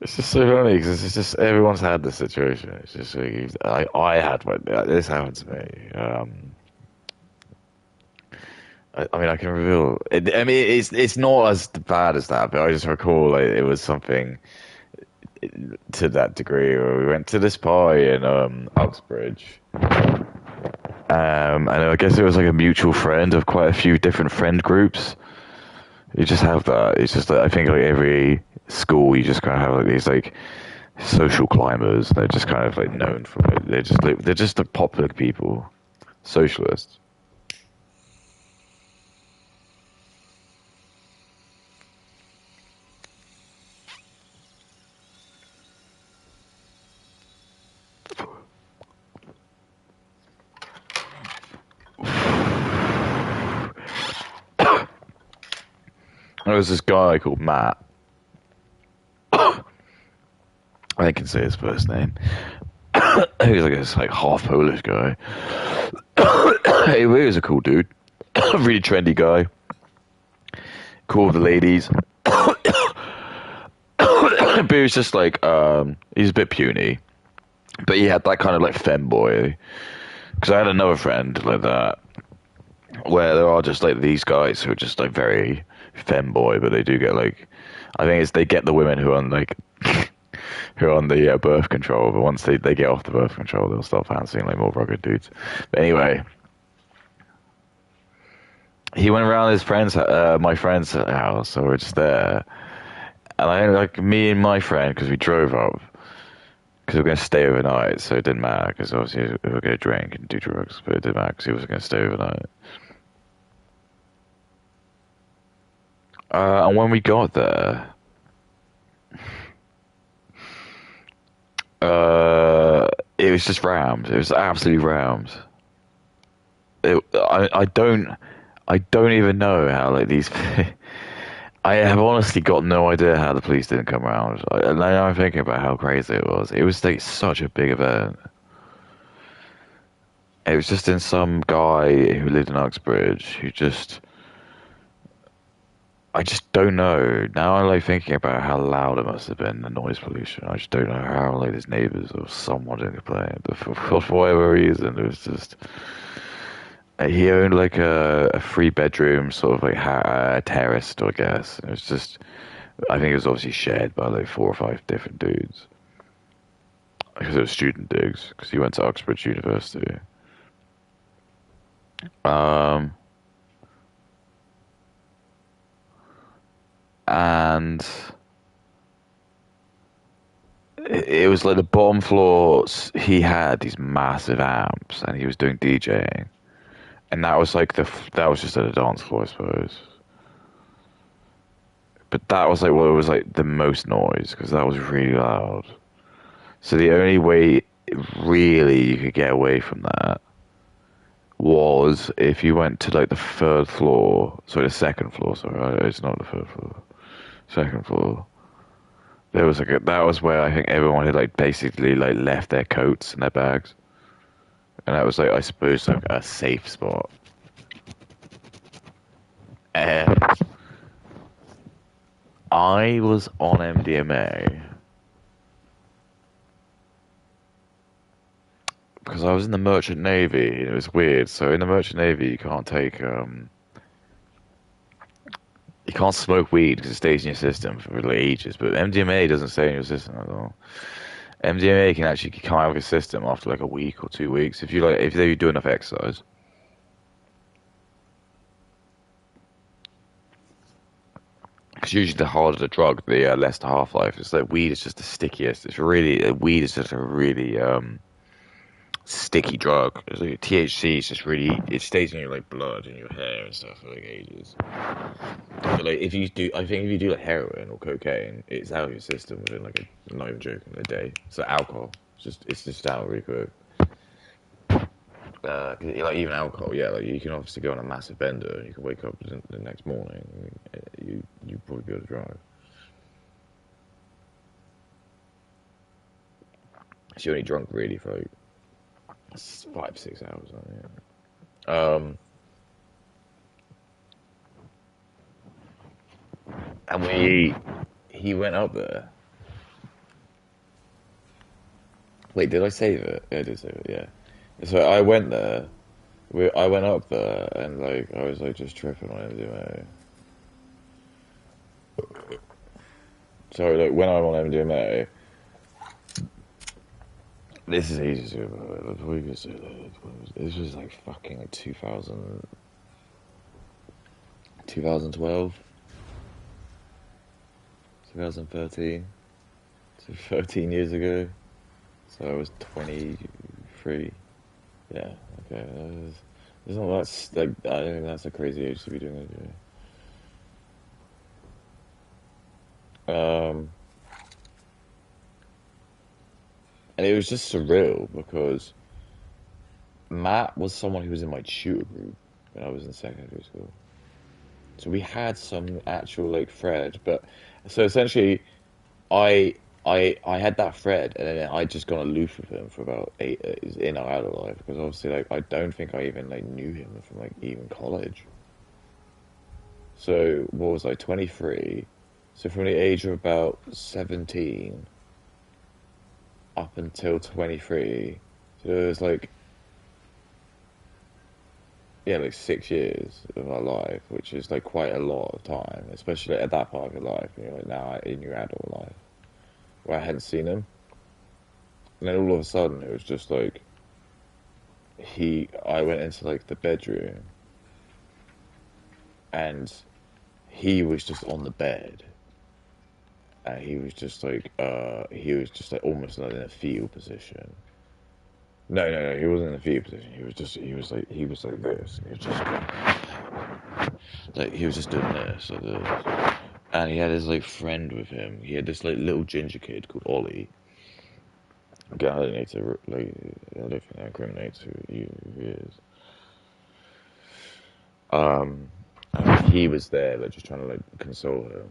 It's just so funny because it's just everyone's had this situation. It's just like, I had this happened to me. I mean, I can reveal. I mean, it's not as bad as that, but I just recall like it was something to that degree where we went to this party in Uxbridge. And I guess it was like a mutual friend of quite a few different friend groups. You just have that. It's just that I think like every school, you just kind of have like these like social climbers. They're just kind of like known for it. They're just the popular people, socialists. There was this guy called Matt. I can say his first name. He was like this like half Polish guy. He was a cool dude, really trendy guy, cool with the ladies. But he was just like he's a bit puny, but he had that kind of like femboy. Because I had another friend like that, where there are just like these guys who are just like very femboy, but they do get like, I think it's they get the women who are on like who are on the birth control, but once they get off the birth control, they'll start fancying like more rugged dudes. But anyway, he went around his friend's, my friend's house, so we're just there, and I like me and my friend because we drove up because we were going to stay overnight, so it didn't matter because obviously we were going to drink and do drugs, but it didn't matter because he was going to stay overnight. And when we got there, it was just rammed. It was absolutely rammed. I don't even know how like these. I have honestly got no idea how the police didn't come around. And now I'm thinking about how crazy it was. It was like such a big event. It was just in some guy who lived in Uxbridge who just. I just don't know. Now I'm like thinking about how loud it must have been, the noise pollution. I just don't know how like his neighbours or someone didn't complain. But for whatever reason, it was just. He owned like a 3 bedroom sort of like terrace, I guess. It was just, I think it was obviously shared by like 4 or 5 different dudes because it was student digs because he went to Uxbridge University. Um, and it was like the bottom floors. He had these massive amps and he was doing DJing. And that was like that was just at a dance floor, I suppose. But that was like what it was like the most noise because that was really loud. So the only way really you could get away from that was if you went to like the third floor, sorry, the second floor. Sorry, it's not the third floor. Second floor. There was like that was where I think everyone had like basically like left their coats and their bags, and that was like I suppose like a safe spot. And I was on MDMA because I was in the Merchant Navy. And it was weird. So in the Merchant Navy, you can't take you can't smoke weed because it stays in your system for like ages. But MDMA doesn't stay in your system at all. MDMA can actually come out of your system after like a week or 2 weeks if you do enough exercise. Because usually the harder the drug, the less the half life. It's like weed is just the stickiest. It's really weed is just a really sticky drug. It's like, THC is just really it stays in your like blood and your hair and stuff for like ages. So, like I think if you do like heroin or cocaine, it's out of your system within like I'm not even joking, a day. So alcohol, it's just out really quick. 'Cause, like even alcohol, yeah, like you can obviously go on a massive bender. You can wake up the next morning. You probably be able to drive. So you only drunk really for like 5-6 hours. And he went up there. Wait, did I save it? Yeah, I did save it. Yeah. So I went there. I went up there and like I was like just tripping on MDMA. So like when I'm on MDMA, this is easy to this was like fucking like 2012, 2013, so 13 years ago. So I was 23. Yeah, okay. There's not that's like I don't think that's a crazy age to be doing it. And it was just surreal because Matt was someone who was in my tutor group when I was in secondary school. So we had some actual like thread, but so essentially, I had that thread, and then I just gone aloof with him for about 8 in our adult life because obviously like I don't think I even like knew him from like even college. So what was I 23? So from the age of about 17 up until 23, so it was like yeah, like 6 years of our life, which is like quite a lot of time, especially at that part of your life. You know, like now in your adult life, where I hadn't seen him, and then all of a sudden it was just like I went into like the bedroom, and he was just on the bed, and he was just like almost like in a fetal position. No, he wasn't in a fetal position. He was like this. He was just like he was just doing this, like this. And he had his like friend with him. He had this like little ginger kid called Ollie. Again, I don't need to like I don't think that incriminates who he is. And he was there, like just trying to like console him.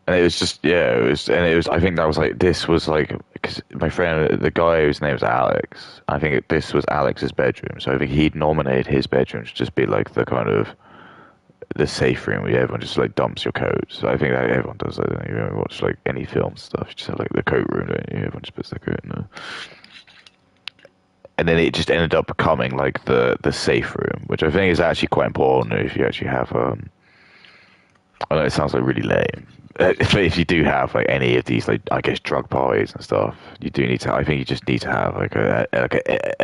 And it was just yeah, it was. I think that was like this was like because my friend, the guy whose name was Alex. I think this was Alex's bedroom, so I think he'd nominated his bedroom to just be like the kind of the safe room where everyone just like dumps your coats. So I think that everyone does that. Don't you? When you watch like any film stuff, you just have like the coat room, don't you? Everyone just puts their coat in there. And then it just ended up becoming like the safe room, which I think is actually quite important if you actually have I know it sounds like really lame. If you do have like any of these like I guess drug parties and stuff, you do need to. I think you just need to have like a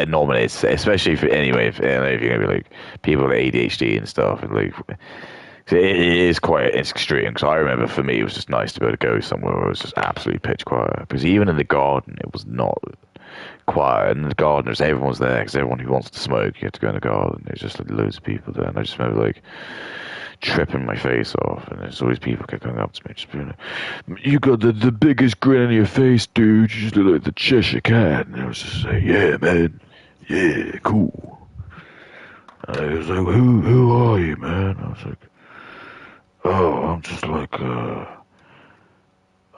nominated, especially if anyway if, if you're gonna be like people with ADHD and stuff, and like 'cause it is quite it's extreme. Because I remember for me it was just nice to be able to go somewhere where it was just absolutely pitch quiet. Because even in the garden it was not quiet. And the gardeners, everyone's there because everyone who wants to smoke, you have to go in the garden. There's just like loads of people there, and I just remember like tripping my face off, and there's always people kept coming up to me, just being like, "You got the biggest grin on your face, dude. You just look like the Cheshire Cat." And I was just like, "Yeah, man. Yeah, cool." And he was like, "Who are you, man?" I was like, "Oh, I'm just like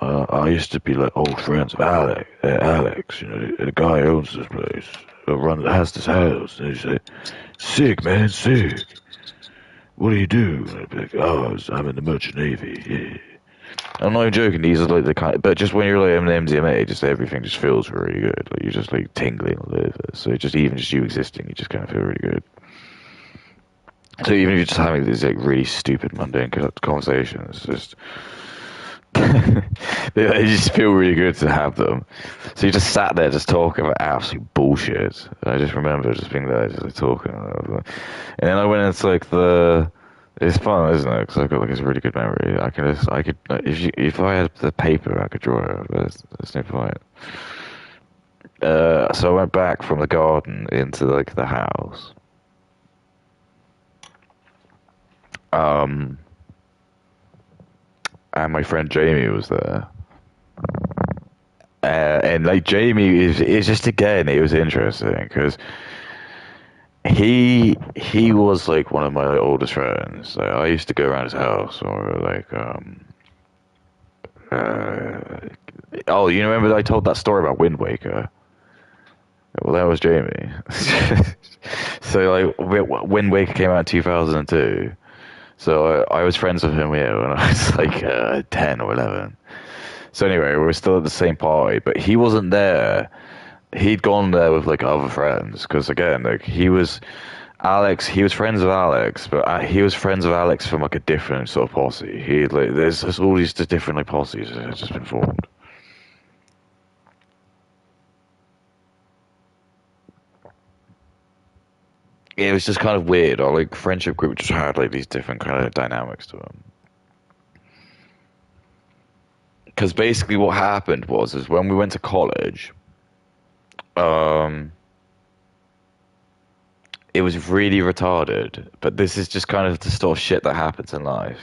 I used to be like old friends of Alex, you know, the guy who owns this place, has this house." And he's like, "Sick, man, sick. What do you do?" And I'd be like, "Oh, I'm in the merchant navy, yeah." I'm not even joking. These are like the kind, but just when you're like in MDMA, just everything just feels really good. Like you're just like tingling all over. So just even just you existing, you just kind of feel really good. So even if you're just having these like really stupid mundane conversations, just they just feel really good to have them. So you just sat there just talking about absolute bullshit. I just remember just being there, just like talking, and then I went into like the. It's fun, isn't it? Because I've got like this really good memory. I could, if I had the paper, I could draw it. There's no point. So I went back from the garden into like the house. Um, and my friend Jamie was there. And like Jamie is just again, it was interesting because he was like one of my like, oldest friends. Like, I used to go around his house or like uh, oh, you remember I told that story about Wind Waker? Well, that was Jamie. So like Wind Waker came out in 2002. So I was friends with him, yeah, when I was like 10 or 11. So anyway, we were still at the same party, but he wasn't there. He'd gone there with like other friends because again, like he was friends with Alex, but he was friends with Alex from like a different sort of posse. He like there's all these different like posses that have just been formed. It was just kind of weird. Our like friendship group just had like these different kind of dynamics to them. Because basically, what happened is when we went to college, um, it was really retarded. But this is just kind of the sort of shit that happens in life.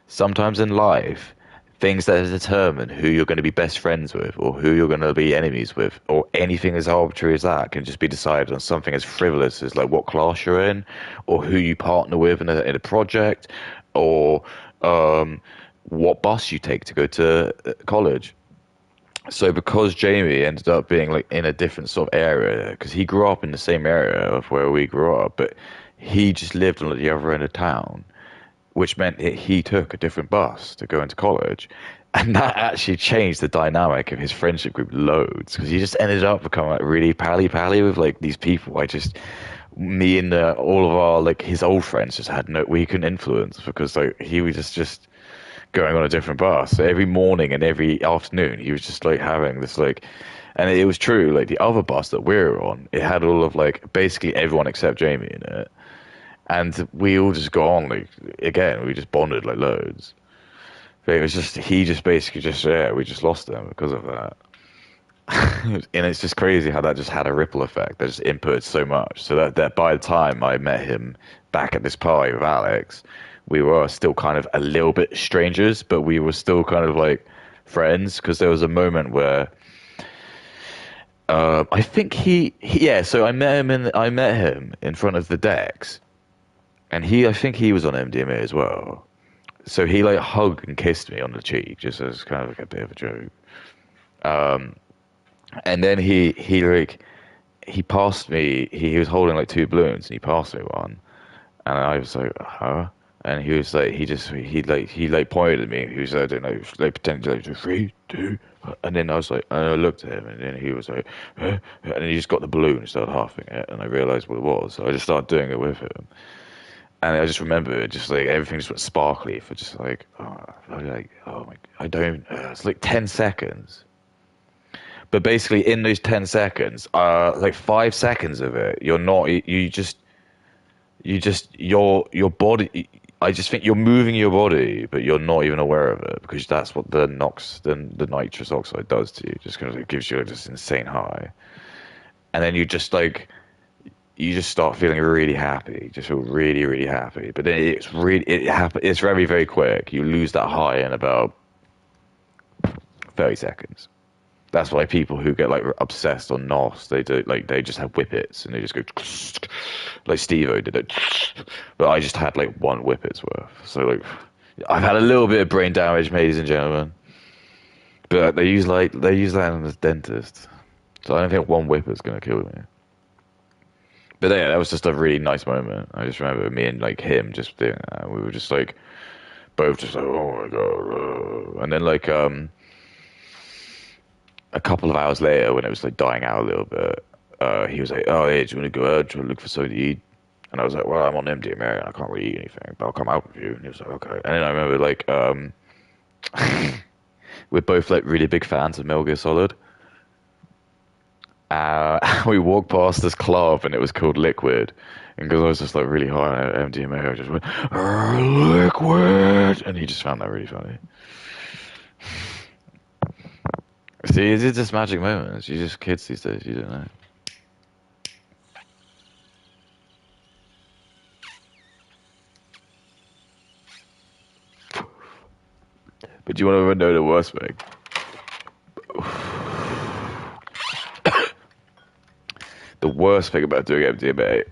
Sometimes in life, things that determine who you're going to be best friends with, or who you're going to be enemies with, or anything as arbitrary as that can just be decided on something as frivolous as like what class you're in, or who you partner with in a project, or what bus you take to go to college. So because Jamie ended up being like in a different sort of area, because he grew up in the same area of where we grew up, but he just lived on the other end of town, which meant he took a different bus to go into college. And that actually changed the dynamic of his friendship group loads because he just ended up becoming like really pally with like these people. Me and all of our like his old friends just had no, we couldn't influence because like he was just going on a different bus. So every morning and every afternoon he was just like having this like, and it was true, like the other bus that we were on, it had all of like basically everyone except Jamie in it. And we all just got on like again, we just bonded like loads. But it was just he just basically just yeah, we just lost him because of that. And it's just crazy how that just had a ripple effect. That just inputted so much. So that by the time I met him back at this party with Alex, we were still kind of a little bit strangers, but we were still kind of like friends because there was a moment where I think yeah. So I met him in front of the decks, and I think he was on MDMA as well. So he like hugged and kissed me on the cheek, just as kind of like a bit of a joke. And then he passed me. He was holding like two balloons, and he passed me one, and I was like, huh? And he was like, he like pointed at me. He was like, I don't know, like pretending like 3, 2. And then I was like, and I looked at him, and then he was like, huh? And then he just got the balloon and started huffing it, and I realized what it was. So I just started doing it with him. And I just remember it, just like everything just went sparkly for just like, oh my, I don't, it's like 10 seconds. But basically, in those 10 seconds, like 5 seconds of it, you're not, your body, I just think you're moving your body, but you're not even aware of it because that's what the nitrous oxide does to you. Just kind of like gives you this insane high. And then you just like, you just start feeling really happy, just feel really, really happy. But then it's very, very quick. You lose that high in about 30 seconds. That's why people who get like obsessed on NOS, they do like they just have whippets and they just go like Steve-O did it. But I just had like one whippet's worth. So like I've had a little bit of brain damage, ladies and gentlemen. But they use that as a dentist. So I don't think one whippet's gonna kill me. But yeah, that was just a really nice moment. I just remember me and like him just doing that. We were just like both just like, oh my god. And then like a couple of hours later, when it was like dying out a little bit, he was like, "Oh, hey, do you want to go out? Do you want to look for something to eat?" And I was like, "Well, I'm on MDMA and I can't really eat anything, but I'll come out with you." And he was like, "Okay." And then I remember like we're both like really big fans of Metal Gear Solid. We walked past this club and it was called Liquid. And because I was just like really high on MDMA, I just went, Liquid! And he just found that really funny. See, it's just magic moments. You just kids these days, you don't know. But do you want to know the worst thing? The worst thing about doing MDMA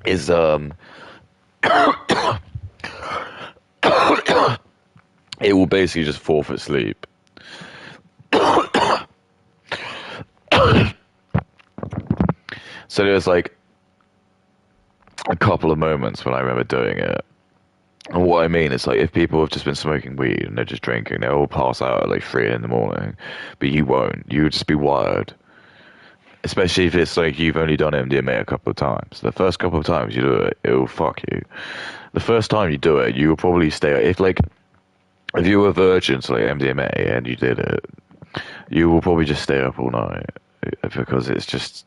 is it will basically just forfeit sleep. So there's like a couple of moments when I remember doing it. And what I mean is like if people have just been smoking weed and they're just drinking, they'll all pass out at like 3 in the morning. But you won't. You would just be wired. Especially if it's like you've only done MDMA a couple of times. The first couple of times you do it, it'll fuck you. The first time you do it, you'll probably stay. If you were a virgin to like MDMA and you did it, you will probably just stay up all night because it's just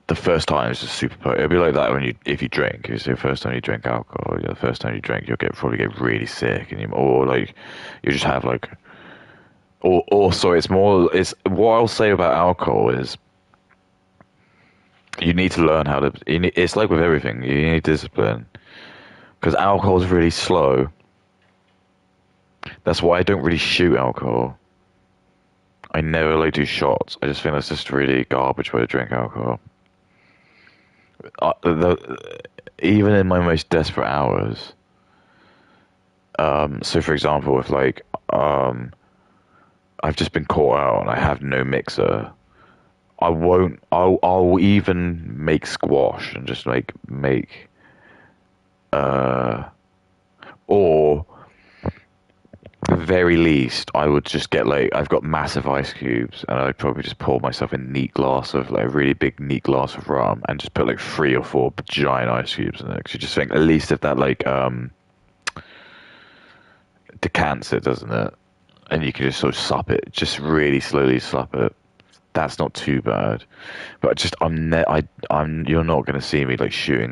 the first time is just super potent. It'll be like that when if you drink. It's the first time you drink alcohol. The first time you drink, probably get really sick, and or like you just have like. Or also, it's what I'll say about alcohol is you need to learn how to. It's like with everything, you need discipline because alcohol is really slow. That's why I don't really shoot alcohol. I never like do shots. I just think that's just really garbage way to drink alcohol. Even in my most desperate hours. So for example, if like I've just been caught out and I have no mixer, I won't. I'll even make squash and just like make or at the very least, I would just get like I've got massive ice cubes, and I'd probably just pour myself a neat glass of like a really big neat glass of rum, and just put like 3 or 4 giant ice cubes in it. Because you just think at least if that like decants it, doesn't it? And you can just sort of sup it, just really slowly sup it. That's not too bad. But just I'm you're not gonna see me like shooting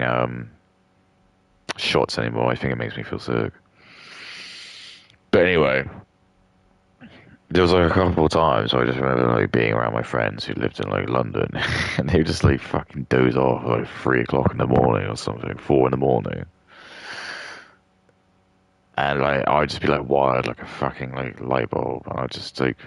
shots anymore. I think it makes me feel sick. But anyway, there was like a couple of times I just remember like being around my friends who lived in like London, and they would just like fucking doze off at like 3 o'clock in the morning or something, 4 in the morning, and like I'd just be like wired like a fucking like light bulb, and I'd just like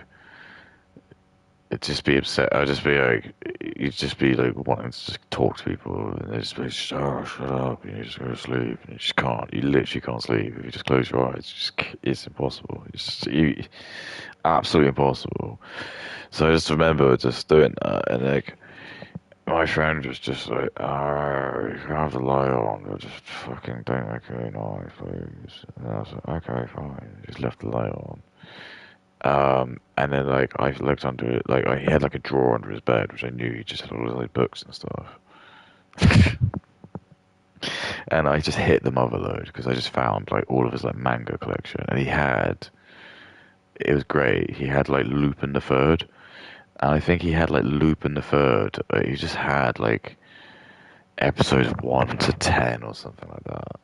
it'd just be upset. I'd just be like, you'd just be like wanting to just talk to people, and they'd just be like, oh, shut up, and you just go to sleep, and you just can't. You literally can't sleep if you just close your eyes. It's impossible. Absolutely impossible. So I just remember just doing that, and like my friend was just like, "Ah, you can have the light on, but just fucking don't make any noise, please." And I was like, "Okay, fine." Just left the light on. And then like I looked under it, like he had like a drawer under his bed, which I knew he just had all his like books and stuff. And I just hit the motherload because I just found like all of his like manga collection, and it was great. He had like Lupin the Third, and I think he had like Lupin the Third. He just had like episodes 1 to 10 or something like that.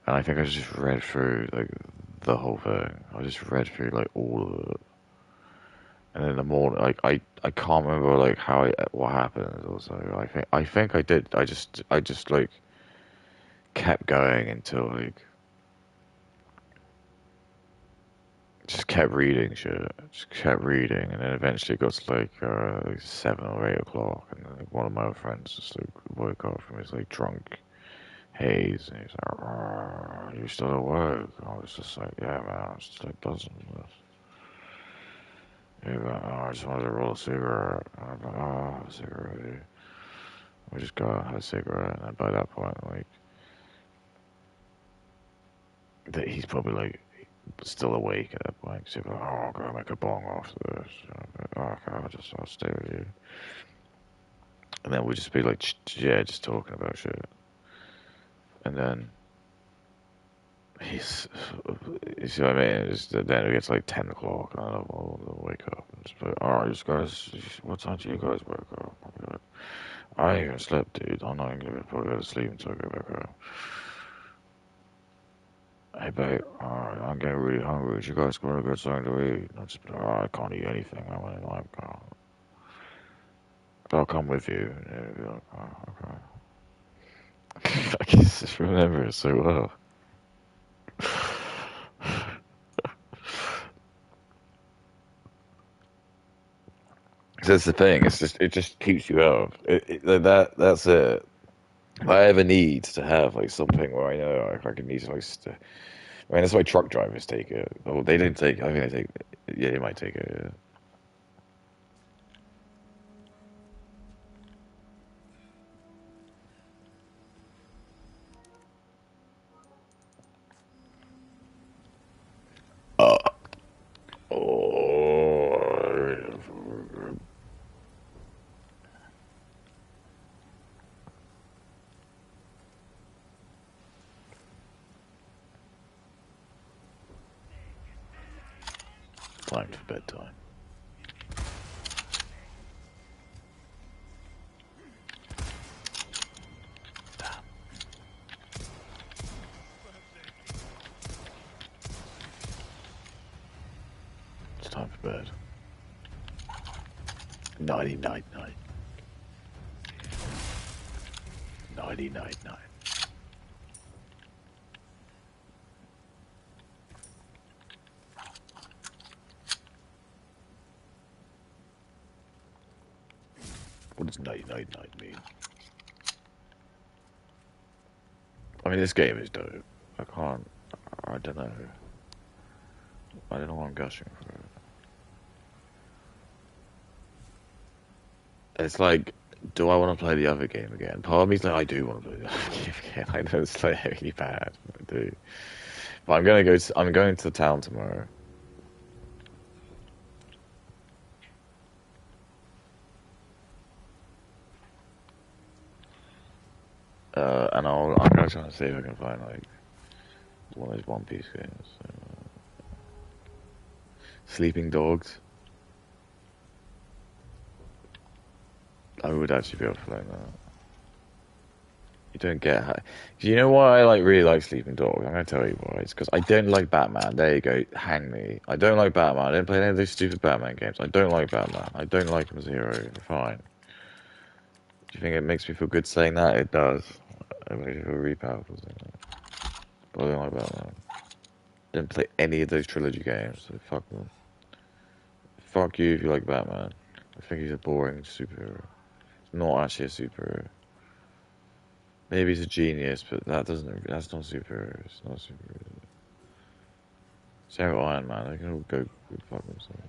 And I think I just read through like the whole thing. I just read through like all of it. And in the morning, like I can't remember like what happened. Also, I think I did. I just like kept going until like just kept reading shit, just kept reading, and then eventually it got to like 7 or 8 o'clock, and then, like, one of my friends just like woke up from his like drunk haze, and he's like, "Oh, you still awake?" I was just like, "Yeah, man, I'm just like buzzing with this." He was like, "Oh, I just wanted to roll a cigarette." And I'm like, "Oh, a cigarette." Dude." We just got had a cigarette, and by that point, like, he's probably like still awake at that point. 'Cause he's like, "Oh, I'll go make a bong after this." And I'm like, "Oh, okay, I'll stay with you." And then we'd just be like, yeah, just talking about shit. And then he's, you see what I mean? Then it gets like 10 o'clock, and I'll wake up and just be like, "Alright, you guys, what time do you guys wake up?" I'll be like, "I ain't even slept, dude. I'm not even gonna probably go to sleep until I go back home." "Hey, babe, alright, I'm getting really hungry. You guys want to get something to eat?" And I'll just be like, "Alright, I can't eat anything. I'm in a life car. But I'll come with you." And he'll be like, "Oh, okay." I just remember it so well. That's the thing. It just keeps you up. That's it. If I ever need to have like something where I know I can need to like, I mean that's why truck drivers take it. Oh, they didn't take. I think they take. Yeah, they might take it. Yeah. Uh, oh, time for bedtime. It's time for bed. Nighty night night. Nighty night night. What does night night night mean? I mean, this game is dope. I can't. I don't know. I don't know what I'm gushing for. It's like, do I want to play the other game again? Part of me's like, I do want to play the other game again. I know it's like really bad. I do. But I'm going to town tomorrow. And I'm gonna try and see if I can find like one of those One Piece games. So, Sleeping Dogs. I would actually be able to play that. You don't get how. Do you know why I like really like Sleeping Dogs? I'm gonna tell you why. It's because I don't like Batman. There you go. Hang me. I don't like Batman. I didn't play any of those stupid Batman games. I don't like Batman. I don't like him as a hero. Fine. Do you think it makes me feel good saying that? It does. It makes me feel really powerful saying that. But I don't like Batman. Didn't play any of those trilogy games, so fuck them. Fuck you if you like Batman. I think he's a boring superhero. He's not actually a superhero. Maybe he's a genius, but that's not superhero. It's not superhero. Same with Iron Man. They can all go fuck themselves.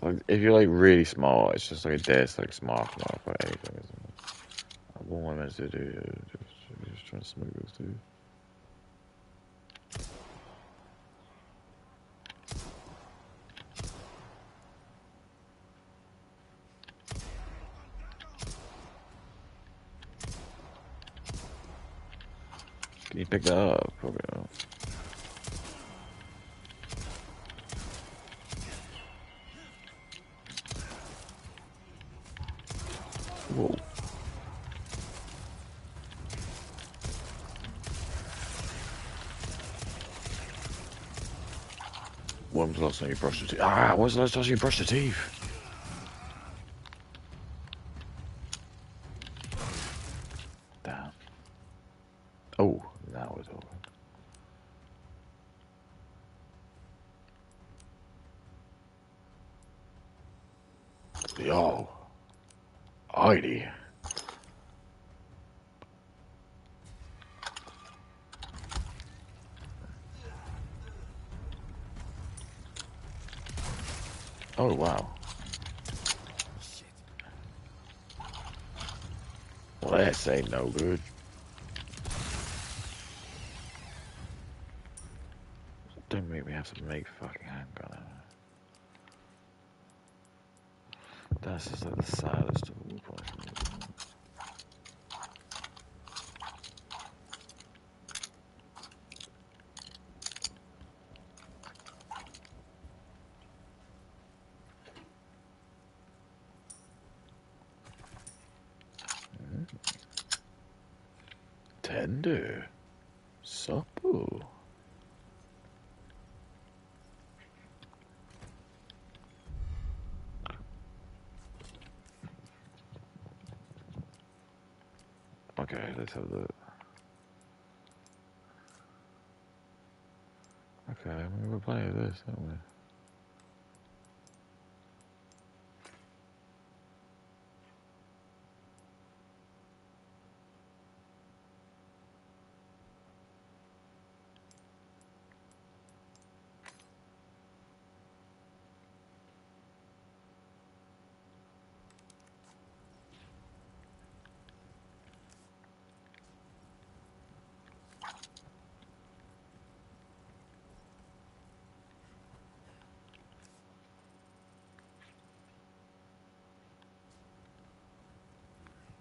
Like, if you're like really smart, it's just like a death like smart enough for anything, isn't it? What am I meant to do? Just trying to smoke this dude. Can you pick that up? Probably not. Whoa. When was the last time you brushed your teeth? Ah, when was the last time you brushed your teeth? Damn. Oh, now it's over. Yo, Heidi. Oh, wow. Well, that ain't no good. Don't make me have to make fucking handgun ammo. That's just like the saddest of all possible. Tender. Supple. Okay, let's have a look. Okay, I mean, we're playing this, aren't we?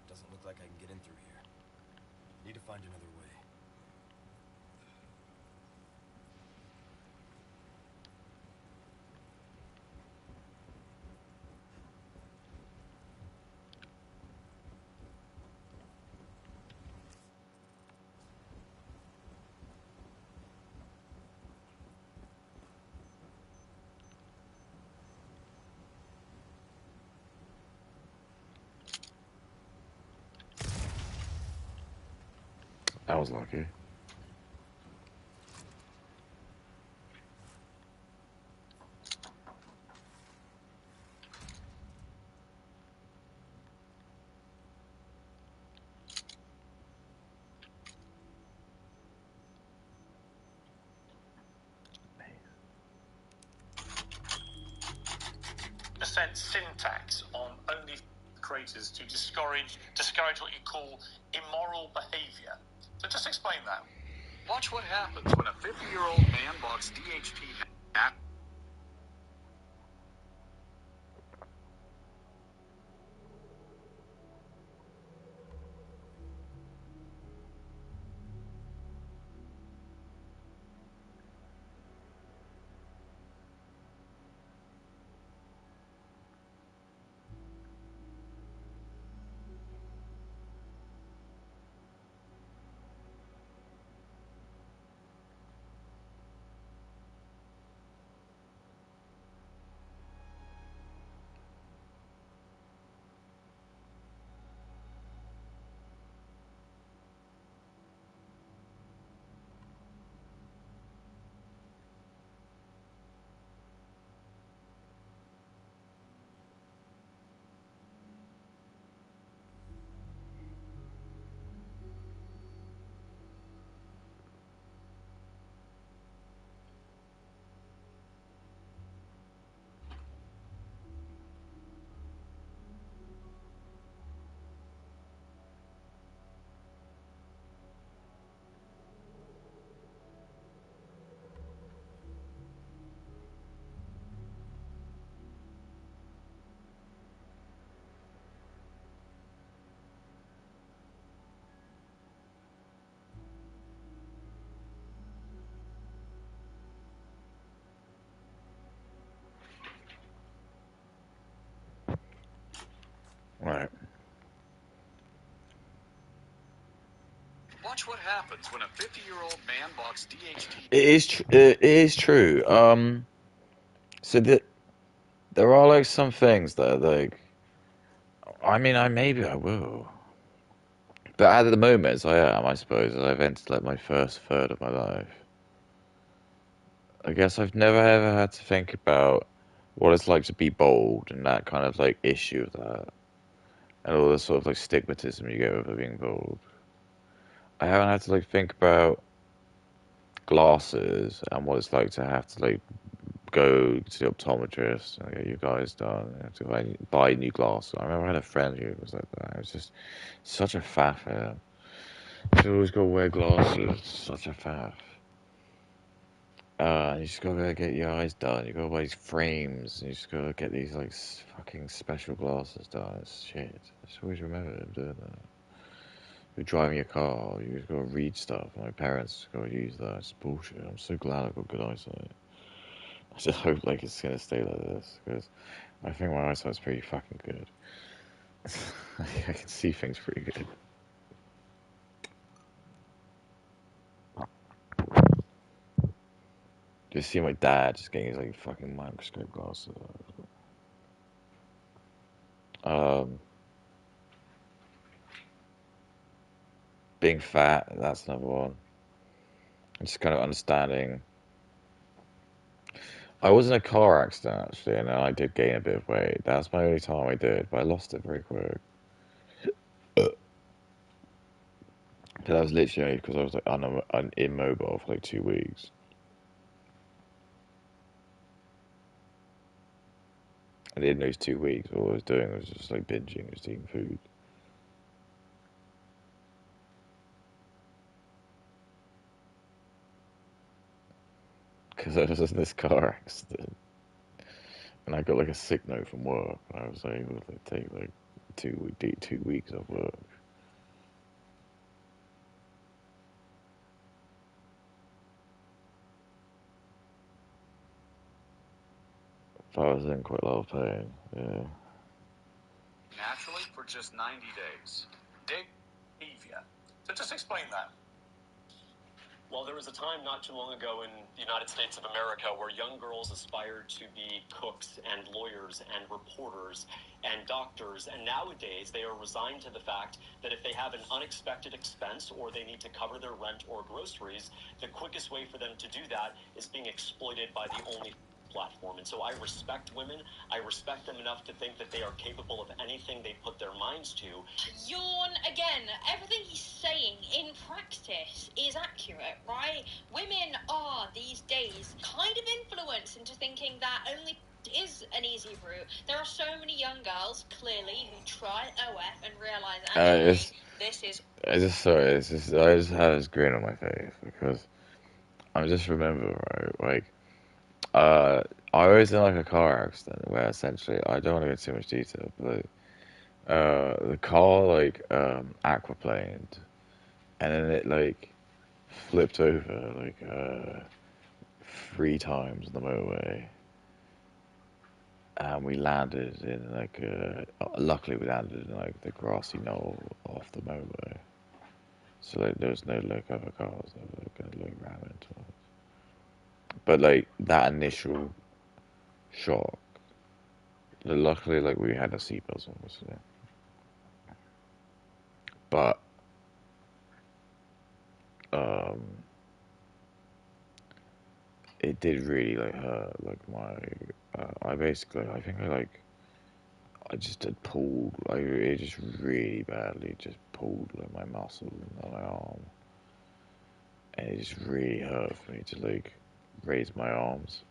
Doesn't look like I can get in through here. Need to find another way. I was lucky. Percent syntax on only creators to discourage what you call immoral behavior. So just explain that. Watch what happens when a 50-year-old man walks DHT at Right. Watch what happens when a 50-year-old man walks DHT. It is true. So there are like some things that are like, I mean, maybe I will, but at the moment, as I am, I suppose, as I've entered like my first third of my life, I guess I've never ever had to think about what it's like to be bold and that kind of like issue of that, and all the sort of like stigmatism you get over being bold. I haven't had to like think about glasses and what it's like to have to like go to the optometrist and get you guys done. You have to buy new glasses. I remember I had a friend who was like that. It was just such a faff. Yeah. You always got to wear glasses. Such a faff. You just gotta get your eyes done. You gotta buy these frames. You just gotta get these like fucking special glasses done. It's shit. I just always remember them doing that. You're driving your car. You just gotta read stuff. My parents gotta use that. It's bullshit. I'm so glad I've got good eyesight. I just hope like it's gonna stay like this because I think my eyesight's pretty fucking good. I can see things pretty good. Just see my dad just getting his like fucking microscope glasses. Um, Being fat, that's another one. And just kind of understanding. I was in a car accident actually, and I did gain a bit of weight. That's my only time I did, but I lost it very quick. But that was literally because I was like immobile for like 2 weeks. And in those 2 weeks, all I was doing was just like binging, just eating food. Because I was in this car accident, and I got like a sick note from work. And I was able to take like 2 weeks off work. But I was in quite a lot of pain. Yeah. Naturally for just 90 days. Behavior. So just explain that. Well, there was a time not too long ago in the United States of America where young girls aspired to be cooks and lawyers and reporters and doctors, and nowadays they are resigned to the fact that if they have an unexpected expense or they need to cover their rent or groceries, the quickest way for them to do that is being exploited by the only platform. And so I respect women. I respect them enough to think that they are capable of anything they put their minds to. Yawn again. Everything he's saying in practice is accurate, right? Women are these days kind of influenced into thinking that only is an easy route. There are so many young girls clearly who try OF and realize actually this is. I just sorry. It's just I just had this grin on my face because I just remember right, like I was in like a car accident where essentially I don't want to go into too much detail, but the car like aquaplaned and then it like flipped over like 3 times on the motorway and we landed in like luckily we landed in like the grassy knoll off the motorway, so like there was no like other cars that were gonna like ram into us, but like that initial shock, luckily like we had a seatbelt on us, yeah. But um it did really like hurt like my I basically I think I like I just had pulled like it just really badly just pulled like my muscle on my arm, and it just really hurt for me to like raise my arms.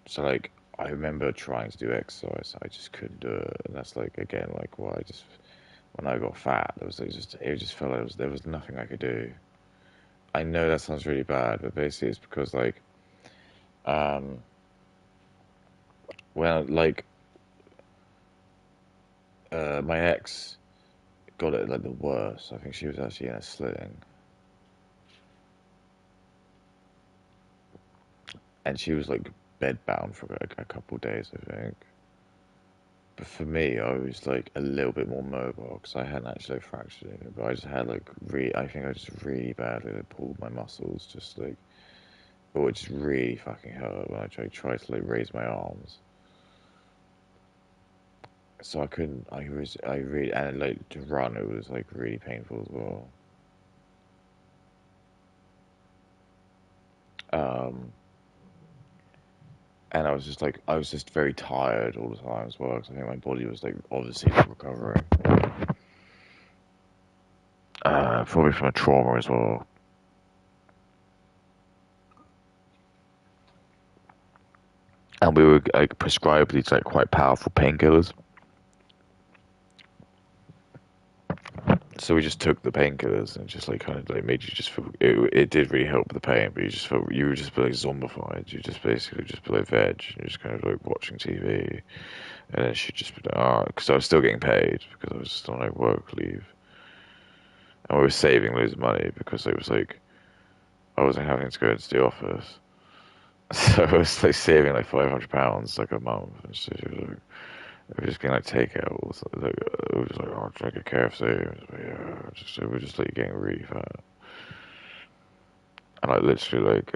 So like I remember trying to do exercise, I just couldn't do it, and that's like again like why I just when I got fat, there was like just it just felt like there was nothing I could do. I know that sounds really bad, but basically it's because like um when like my ex got it like the worst. I think she was actually in a sling, and she was like bedbound for a couple of days, I think. But for me, I was like a little bit more mobile because I hadn't actually fractured anything, but I just had like I think I just really badly like, pulled my muscles, just like which really fucking hurt when I tried to like raise my arms. So I couldn't. I really, and like to run, it was like really painful as well. Um, and I was just very tired all the time as well. Because I think my body was like obviously not recovering. Probably from a trauma as well. And we were like prescribed these like quite powerful painkillers. So we just took the painkillers and just like kind of like made you just feel. It did really help with the pain, but you were just like zombified. You just basically just be like veg. You're just kind of like watching TV, and then she'd just be like, oh, because I was still getting paid because I was just on like work leave, and we were saving loads of money because it was like I wasn't having to go into the office, so I was like saving like £500 like a month, and so she was like, we were just getting like takeout. Or something. Like, we were just like, oh, drink a KFC. Like, yeah, we were just like getting really fat. And I literally like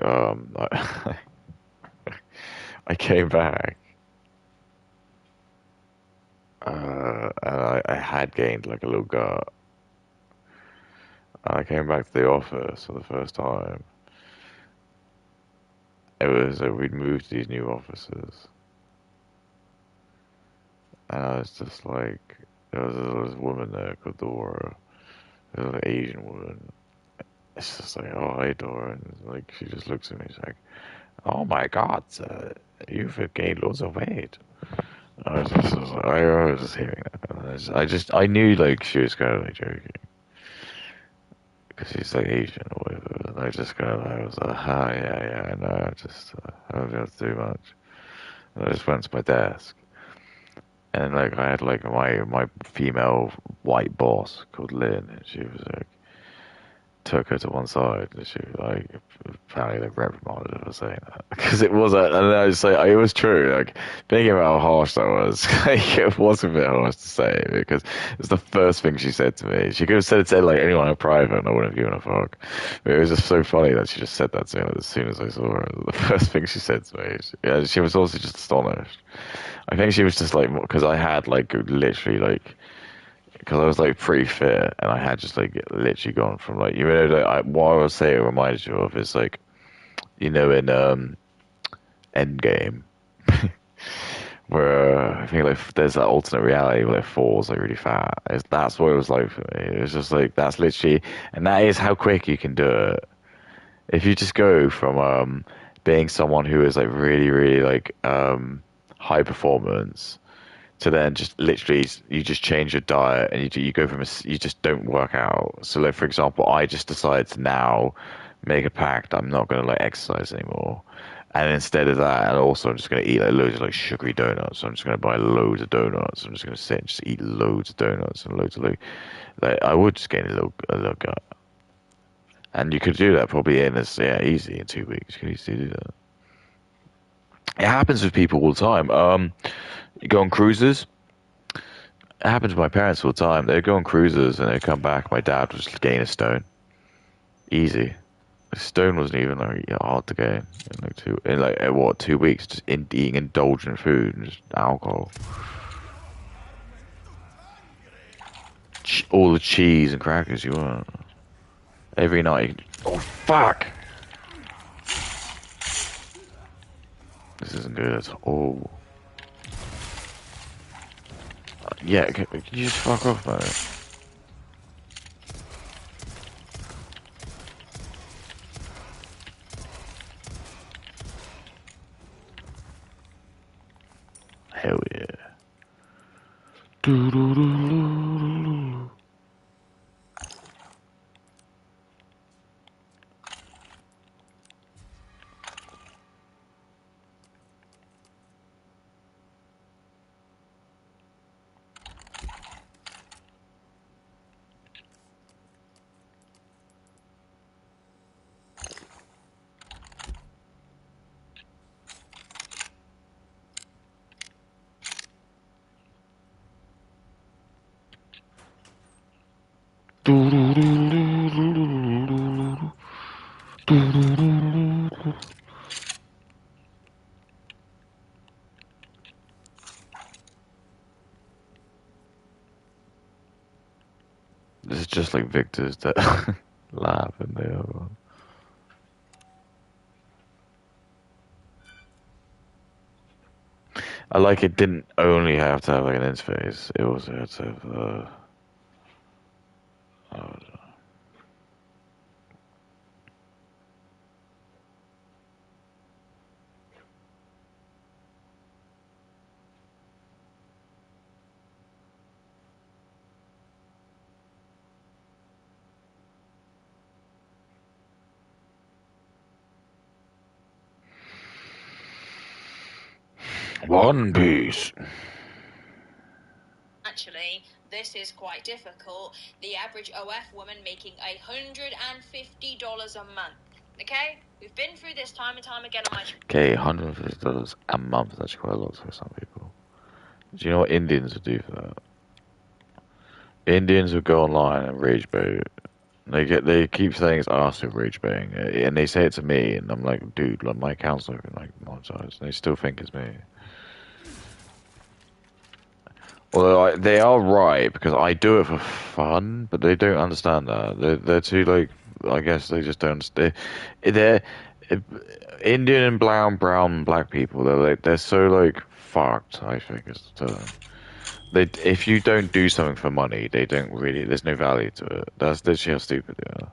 I came back and I had gained like a little gut. And I came back to the office for the first time. It was we'd moved to these new offices, and I was just like, there was a woman there called Dora. There was an Asian woman. It's just like, oh hi Dora, and like she just looks at me. She's like, oh my God, you've gained loads of weight. I was just hearing that. And I knew like she was kind of like joking because she's like Asian or whatever. And I was like, ah, yeah, I know. I don't have to do much. And I just went to my desk, and like I had like my female white boss called Lynn, and she was like, took her to one side, and she was like, apparently they reprimanded her for saying that because it was and I was like, it was true. Like thinking about how harsh that was, like, it was a bit harsh to say because it was the first thing she said to me. She could have said it to like anyone in private, and I wouldn't have given a fuck. But it was just so funny that she just said that to me like, as soon as I saw her. The first thing she said to me, yeah, she was also just astonished. I think she was just like because I had like literally like because I was like pretty fit, and I had just like literally gone from like like, what I would say it reminded you of is like in Endgame where I think like there's that alternate reality where like Thor's like really fat. That's what it was like for me. It was just like that's literally, and that is how quick you can do it. If you just go from being someone who is like really like high performance to then just literally you just change your diet and you go from you just don't work out. So like for example, I just decided to now make a pact I'm not going to like exercise anymore. And instead of that, and also I'm just going to eat like loads of like sugary donuts. So I'm just going to buy loads of donuts. I'm just going to sit and just eat loads of donuts and loads of like I would just gain a little gut. And you could do that probably in as easy in 2 weeks. You can easily do that. It happens with people all the time. You go on cruises. It happened to my parents all the time. They'd go on cruises and they'd come back. My dad would just gain a stone. Easy. A stone wasn't even like hard to gain in like what 2 weeks, just eating indulgent food and just alcohol. All the cheese and crackers you want. Every night. Oh fuck! This isn't good at all. Yeah, can you just fuck off, man? Hell yeah. This is just like Victor's that laugh and the other one. I like it didn't only have to have like an interface, it also had to have oh, One Piece. Actually, this is quite difficult. The average OF woman making $150 a month. Okay? We've been through this time and time again on my Okay, $150 a month is actually quite a lot for some people. Do you know what Indians would do for that? Indians would go online and rage bait. They keep saying it's us who rage baiting, and they say it to me, and I'm like, dude, like my account's not even like monetized, and they still think it's me. Although they are right because I do it for fun, but they don't understand that. They're too like, I guess they just don't. They're Indian and brown black people. They're so like fucked. I think is the term. If you don't do something for money, they don't really. There's no value to it. That's literally how stupid they are.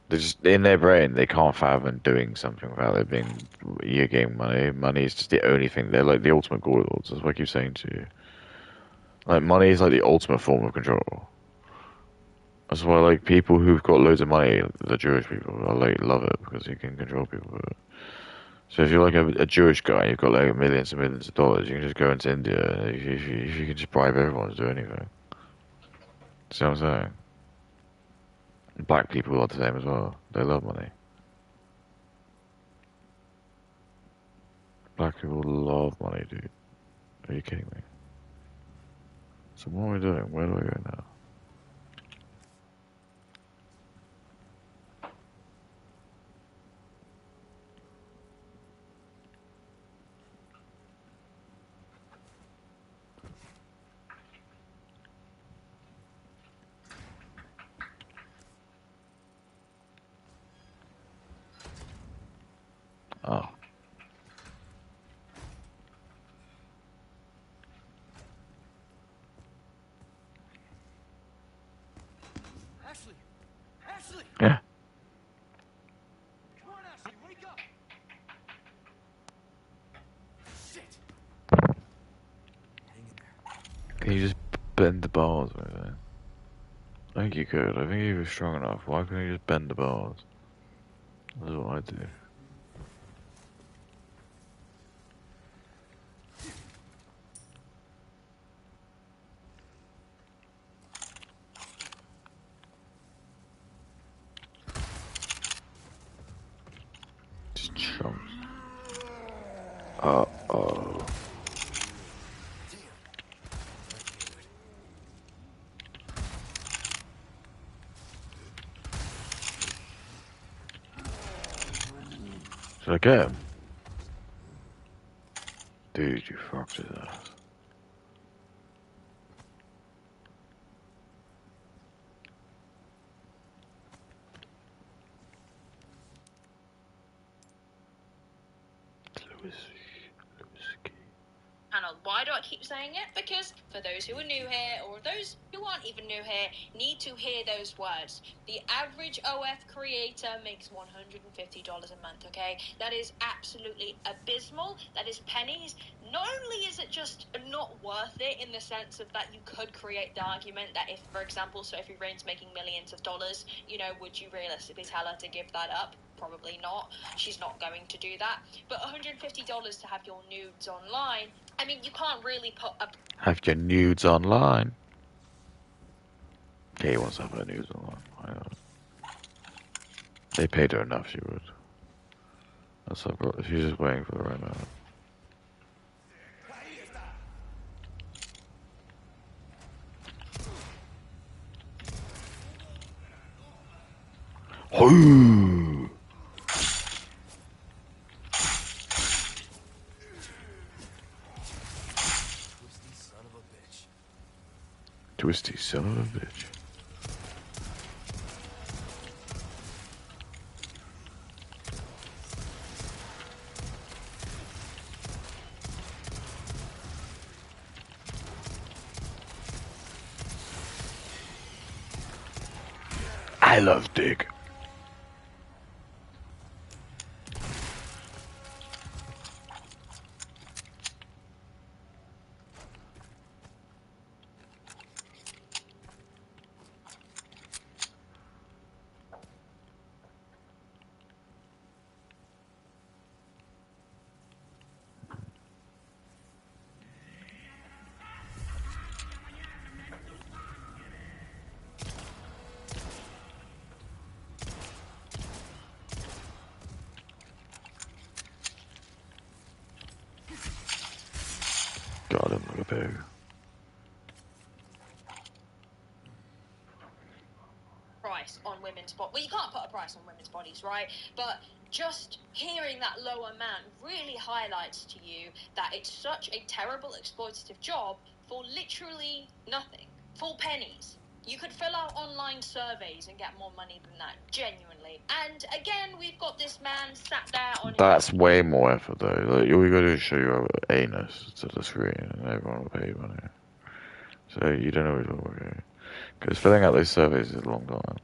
They're just in their brain. They can't fathom doing something without it being you're getting money. Money is just the only thing. They're like the ultimate warlords. That's what I keep saying to you. Like money is like the ultimate form of control. That's why like people who've got loads of money, the Jewish people, I like love it because you can control people with it. So if you're like a Jewish guy, you've got like millions and millions of dollars, you can just go into India and if you can just bribe everyone to do anything. See what I'm saying? Black people are the same as well. They love money. Black people love money, dude. Are you kidding me? So what are we doing? Where do I go now? Oh. Ashley! Ashley! Yeah. Come on, Ashley, wake up! Shit! Hang in there. Can you just bend the bars, man? I think you could. I think you were strong enough. Why couldn't you just bend the bars? That's what I do. Just chumps. Uh-oh. Should I get him? Dude, you fucked his ass. channel. Why do I keep saying it? Because for those who are new here, or those who aren't even new here, need to hear those words. The average OF creator makes $150 a month, okay? That is absolutely abysmal. That is pennies. Not only is it just not worth it in the sense of that you could create the argument that if, for example, Sophie Rain's making millions of dollars, you know, would you realistically tell her to give that up? Probably not. She's not going to do that. But $150 to have your nudes online, I mean, you can't really put a... Have your nudes online. Yeah, he wants to have her nudes online. I know. They paid her enough, she would. That's her bro. She's just waiting for the right moment. Hoo! Twisty son of a bitch. I love dick. Got him like a pig. Price on women's bodies. Well, you can't put a price on women's bodies, right? But just hearing that low amount really highlights to you that it's such a terrible exploitative job for literally nothing, for pennies. You could fill out online surveys and get more money than that, genuinely. And again, we've got this man sat there on That's way more effort though. Like, all you gotta do is show your anus to the screen and everyone will pay you money. So you don't always work. Because filling out those surveys is a long time.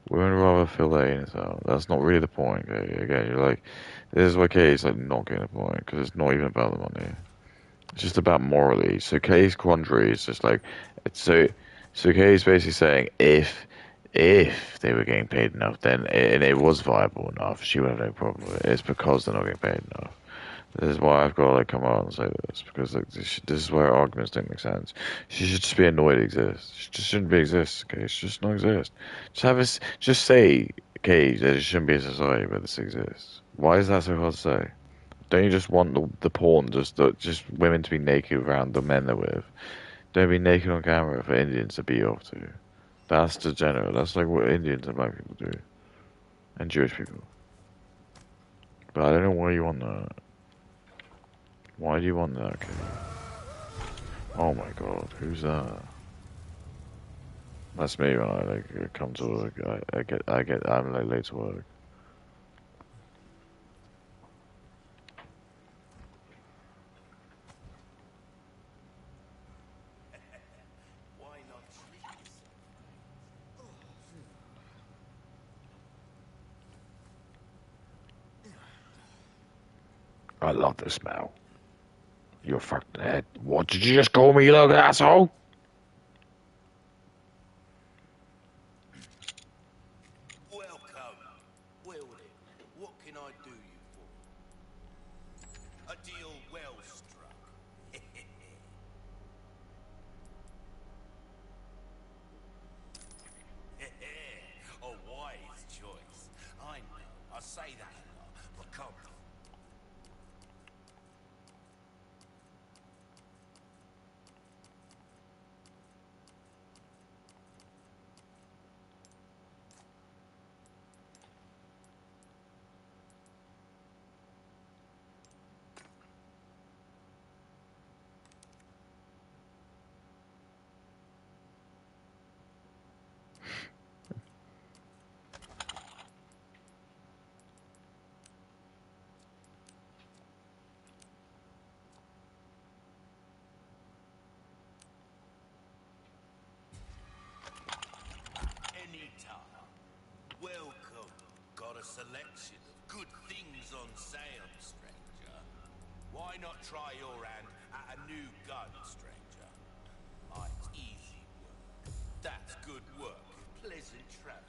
Women would rather fill their anus out. That's not really the point. Okay? Again, you're like, this is why Katie's like not getting the point because it's not even about the money. It's just about morally. So Katie's quandary is just like, so Katie's basically saying if they were getting paid enough, then and it was viable enough, she would have no problem with it. It's because they're not getting paid enough. This is why I've got to like come out and say this because like, this is where arguments don't make sense. She should just be annoyed it exists. She just shouldn't be exist. Okay, it should just not exist. Just have us. Just say, okay, there shouldn't be a society where this exists. Why is that so hard to say? Don't you just want the porn, just women to be naked around the men they're with? Don't be naked on camera for Indians to beat off to. That's degenerate. That's like what Indians and black people do, and Jewish people. But I don't know why you want that. Why do you want that, kid? Oh my god, who's that? That's me when I like come to work. I'm like late to work. Why not treat yourself? I love the smell. You're fucking head. What did you just call me, you little asshole? Welcome. Well then, what can I do you for? A deal well struck. A wise choice. I know. I say that a lot, but come. Anytime. Welcome. Got a selection of good things on sale, stranger. Why not try your hand at a new gun, stranger? It's easy work. That's good work. Pleasant travels.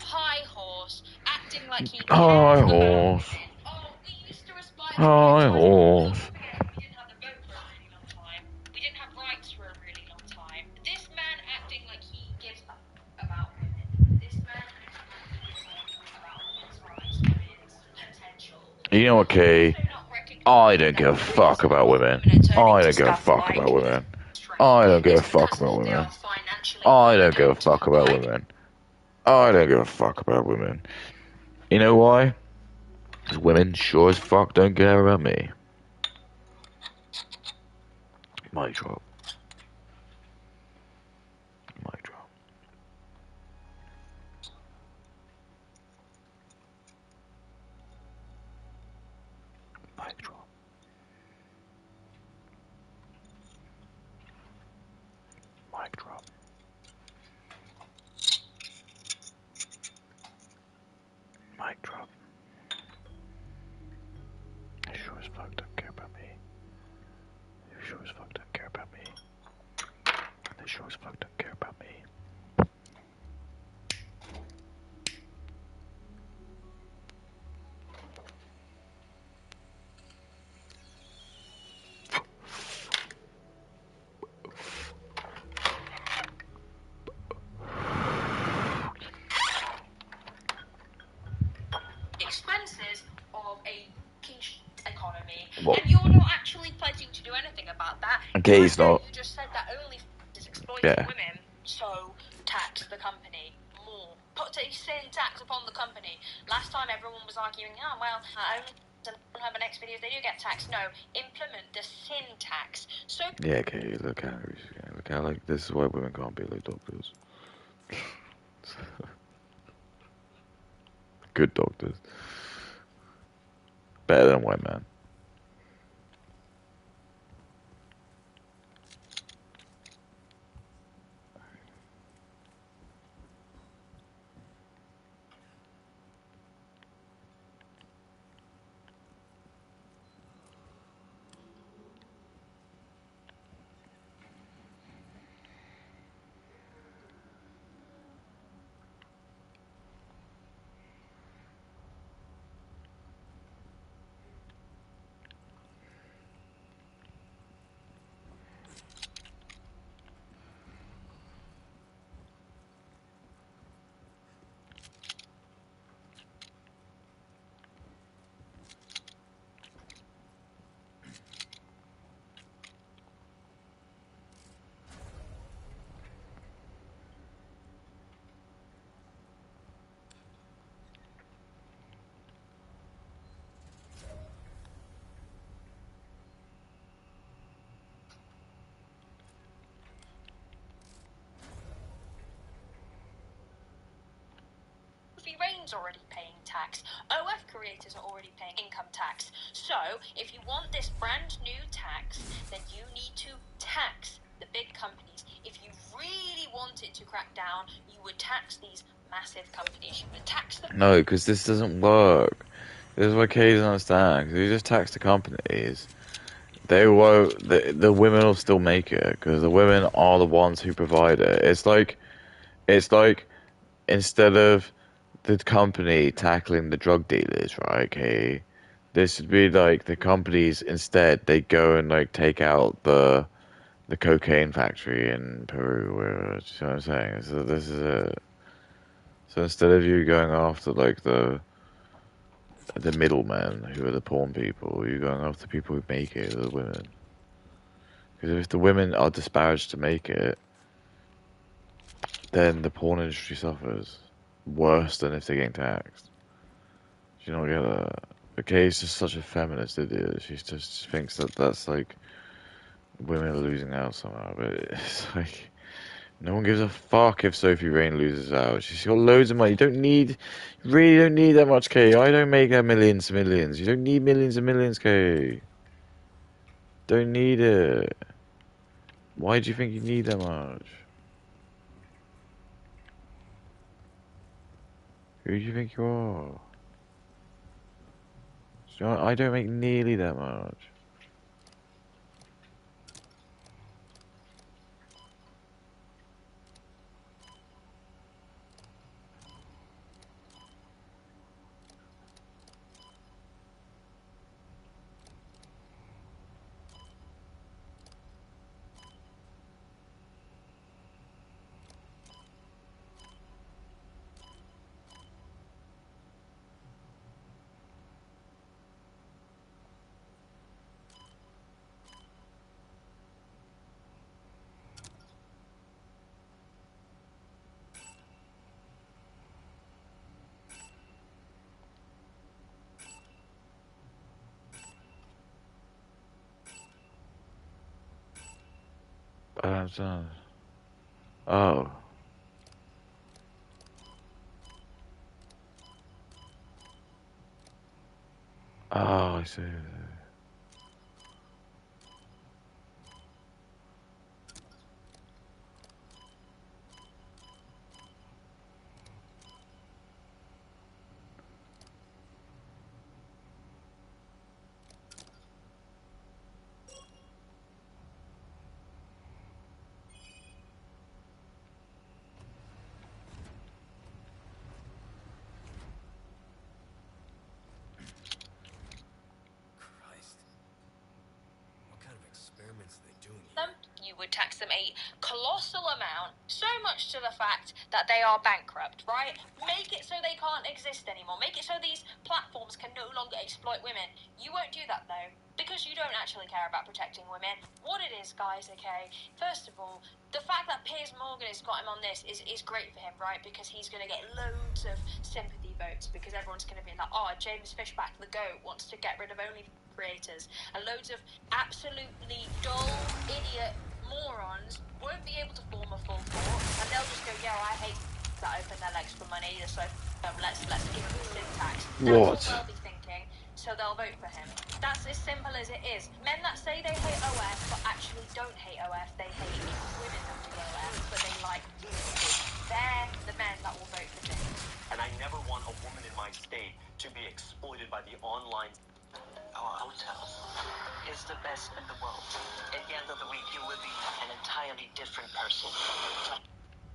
high horse, acting like he cares Hi, about horse. it. Oh, we used to aspire to Hi, exercise. horse. You know what, Kay? I don't give a fuck about women. I don't give a fuck about women. I don't give a fuck about women. I don't give a fuck about women. I don't give a fuck about women. You know why? Because women sure as fuck don't care about me. Mic drop. Mic drop. Mic drop. Mic drop. Mic drop. They sure as fuck don't care about me. They sure as fuck don't care about me. They sure as fuck don't care about me. Expenses of a economy, Well, and you're not actually pledging to do anything about that. okay, he's not. You just said that only is exploiting Yeah. women, so tax the company more. Put a sin tax upon the company. Last time everyone was arguing, oh well, only have an X videos they do get taxed. No, implement the sin tax. So Yeah, okay, look how like this is why women can't be like doctors. Good doctors. Better than white man. Rain's already paying tax. OF creators are already paying income tax. So, if you want this brand new tax, then you need to tax the big companies. If you really wanted to crack down, you would tax these massive companies. You would tax them. No, because this doesn't work. This is what Kay doesn't understand. Because you just tax the companies, they won't. The women will still make it because the women are the ones who provide it. It's like instead of the company tackling the drug dealers, right? Okay, this would be like the companies instead. They go and like take out the cocaine factory in Peru. Where, you know what I'm saying? So this is it. So instead of you going after like the middlemen who are the porn people, you're going after the people who make it, the women. Because if the women are disparaged to make it, then the porn industry suffers worse than if they're getting taxed. Do you not get that? Okay, it's just such a feminist idiot. She just thinks that that's like women are losing out somehow. But it's like no one gives a fuck if Sophie Rain loses out. She's got loads of money. You really don't need that much, Kay. I don't make her millions and millions. You don't need millions and millions, Kay. Don't need it. Why do you think you need that much? Who do you think you are? I don't make nearly that much. I don't understand. Oh. Oh, I see. Christ. What kind of experiments are they doing here? Them, you would tax them a colossal amount, so much to the fact that they are bankrupt, right? Make it so they can't exist anymore. Make it so these platforms can no longer exploit women. You won't do that, though, because you don't actually care about protecting women. What it is, guys, okay? First of all, the fact that Piers Morgan has got him on this is great for him, right? Because he's going to get loads of sympathy votes, because everyone's going to be like, oh, James Fishback, the GOAT, wants to get rid of only creators, and loads of absolutely dull, idiot morons won't be able to form a full thought, and they'll just go, yeah, I hate that open their legs for money, so let's give them the syntax. That's What? what they'll be thinking, so they'll vote for him. That's as simple as it is. Men that say they hate OF, but actually don't hate OF, they hate women that do OF, but they like unity. They're the men that will vote for James. And I never want a woman in my state to be exploited by the online. Our hotel is the best in the world. At the end of the week, you will be an entirely different person.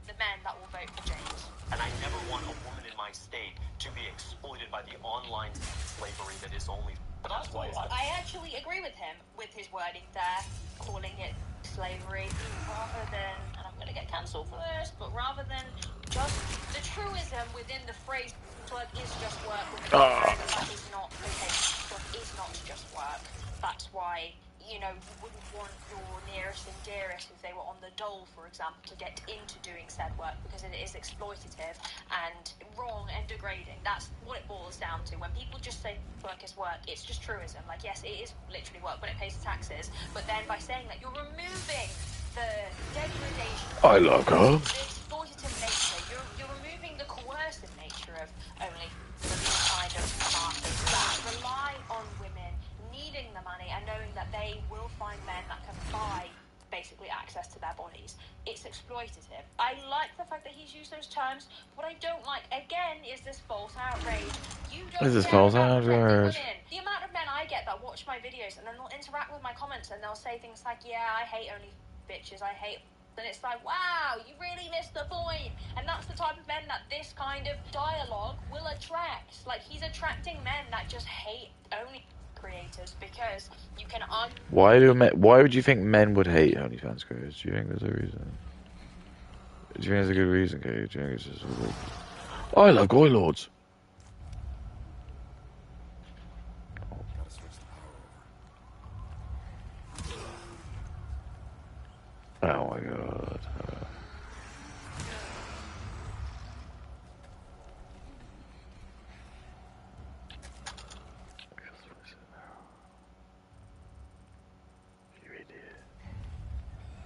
The men that will vote for James. And I never want a woman in my state to be exploited by the online slavery that is only. That's why I actually agree with him with his wording there, calling it slavery, rather than, and I'm going to get cancelled for this, but rather than just the truism within the phrase work is just work, that is not okay. Work is not just work. That's why, you know, you wouldn't want your nearest and dearest, if they were on the dole, for example, to get into doing said work, because it is exploitative and wrong and degrading. That's what it boils down to. When people just say work is work, it's just truism. Like, yes, it is literally work when it pays the taxes, but then by saying that, you're removing the degradation, I love her. the exploitative nature, you're removing the coercive nature of only these kind of markets that rely on women needing the money and knowing that they will find men that can buy basically access to their bodies. It's exploitative. I like the fact that he's used those terms. What I don't like, again, is this false outrage. You don't This is care false about protecting outrage. women. The amount of men I get that watch my videos and then they'll interact with my comments and they'll say things like, yeah, I hate only bitches, I hate... And it's like, wow, you really missed the point. And that's the type of men that this kind of dialogue will attract. Like, he's attracting men that just hate only creators, because you can argue. Why would you think men would hate OnlyFans creators? Do you think there's a reason? Do you think there's a good reason, Kate? Do you think it's just I love Goy Lords. Gotta switch the power over. Oh my god. You idiot.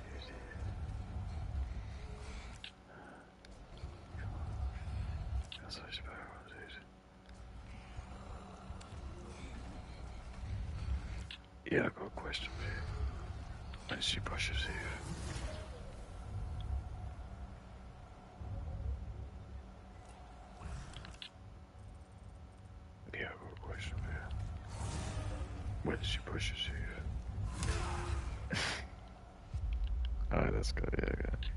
You idiot. That's so powerful, dude. Yeah, I got a question for you. When did you brush your teeth? Yeah, I got a question for you. When did you brush your teeth? Alright, that's good, yeah, good.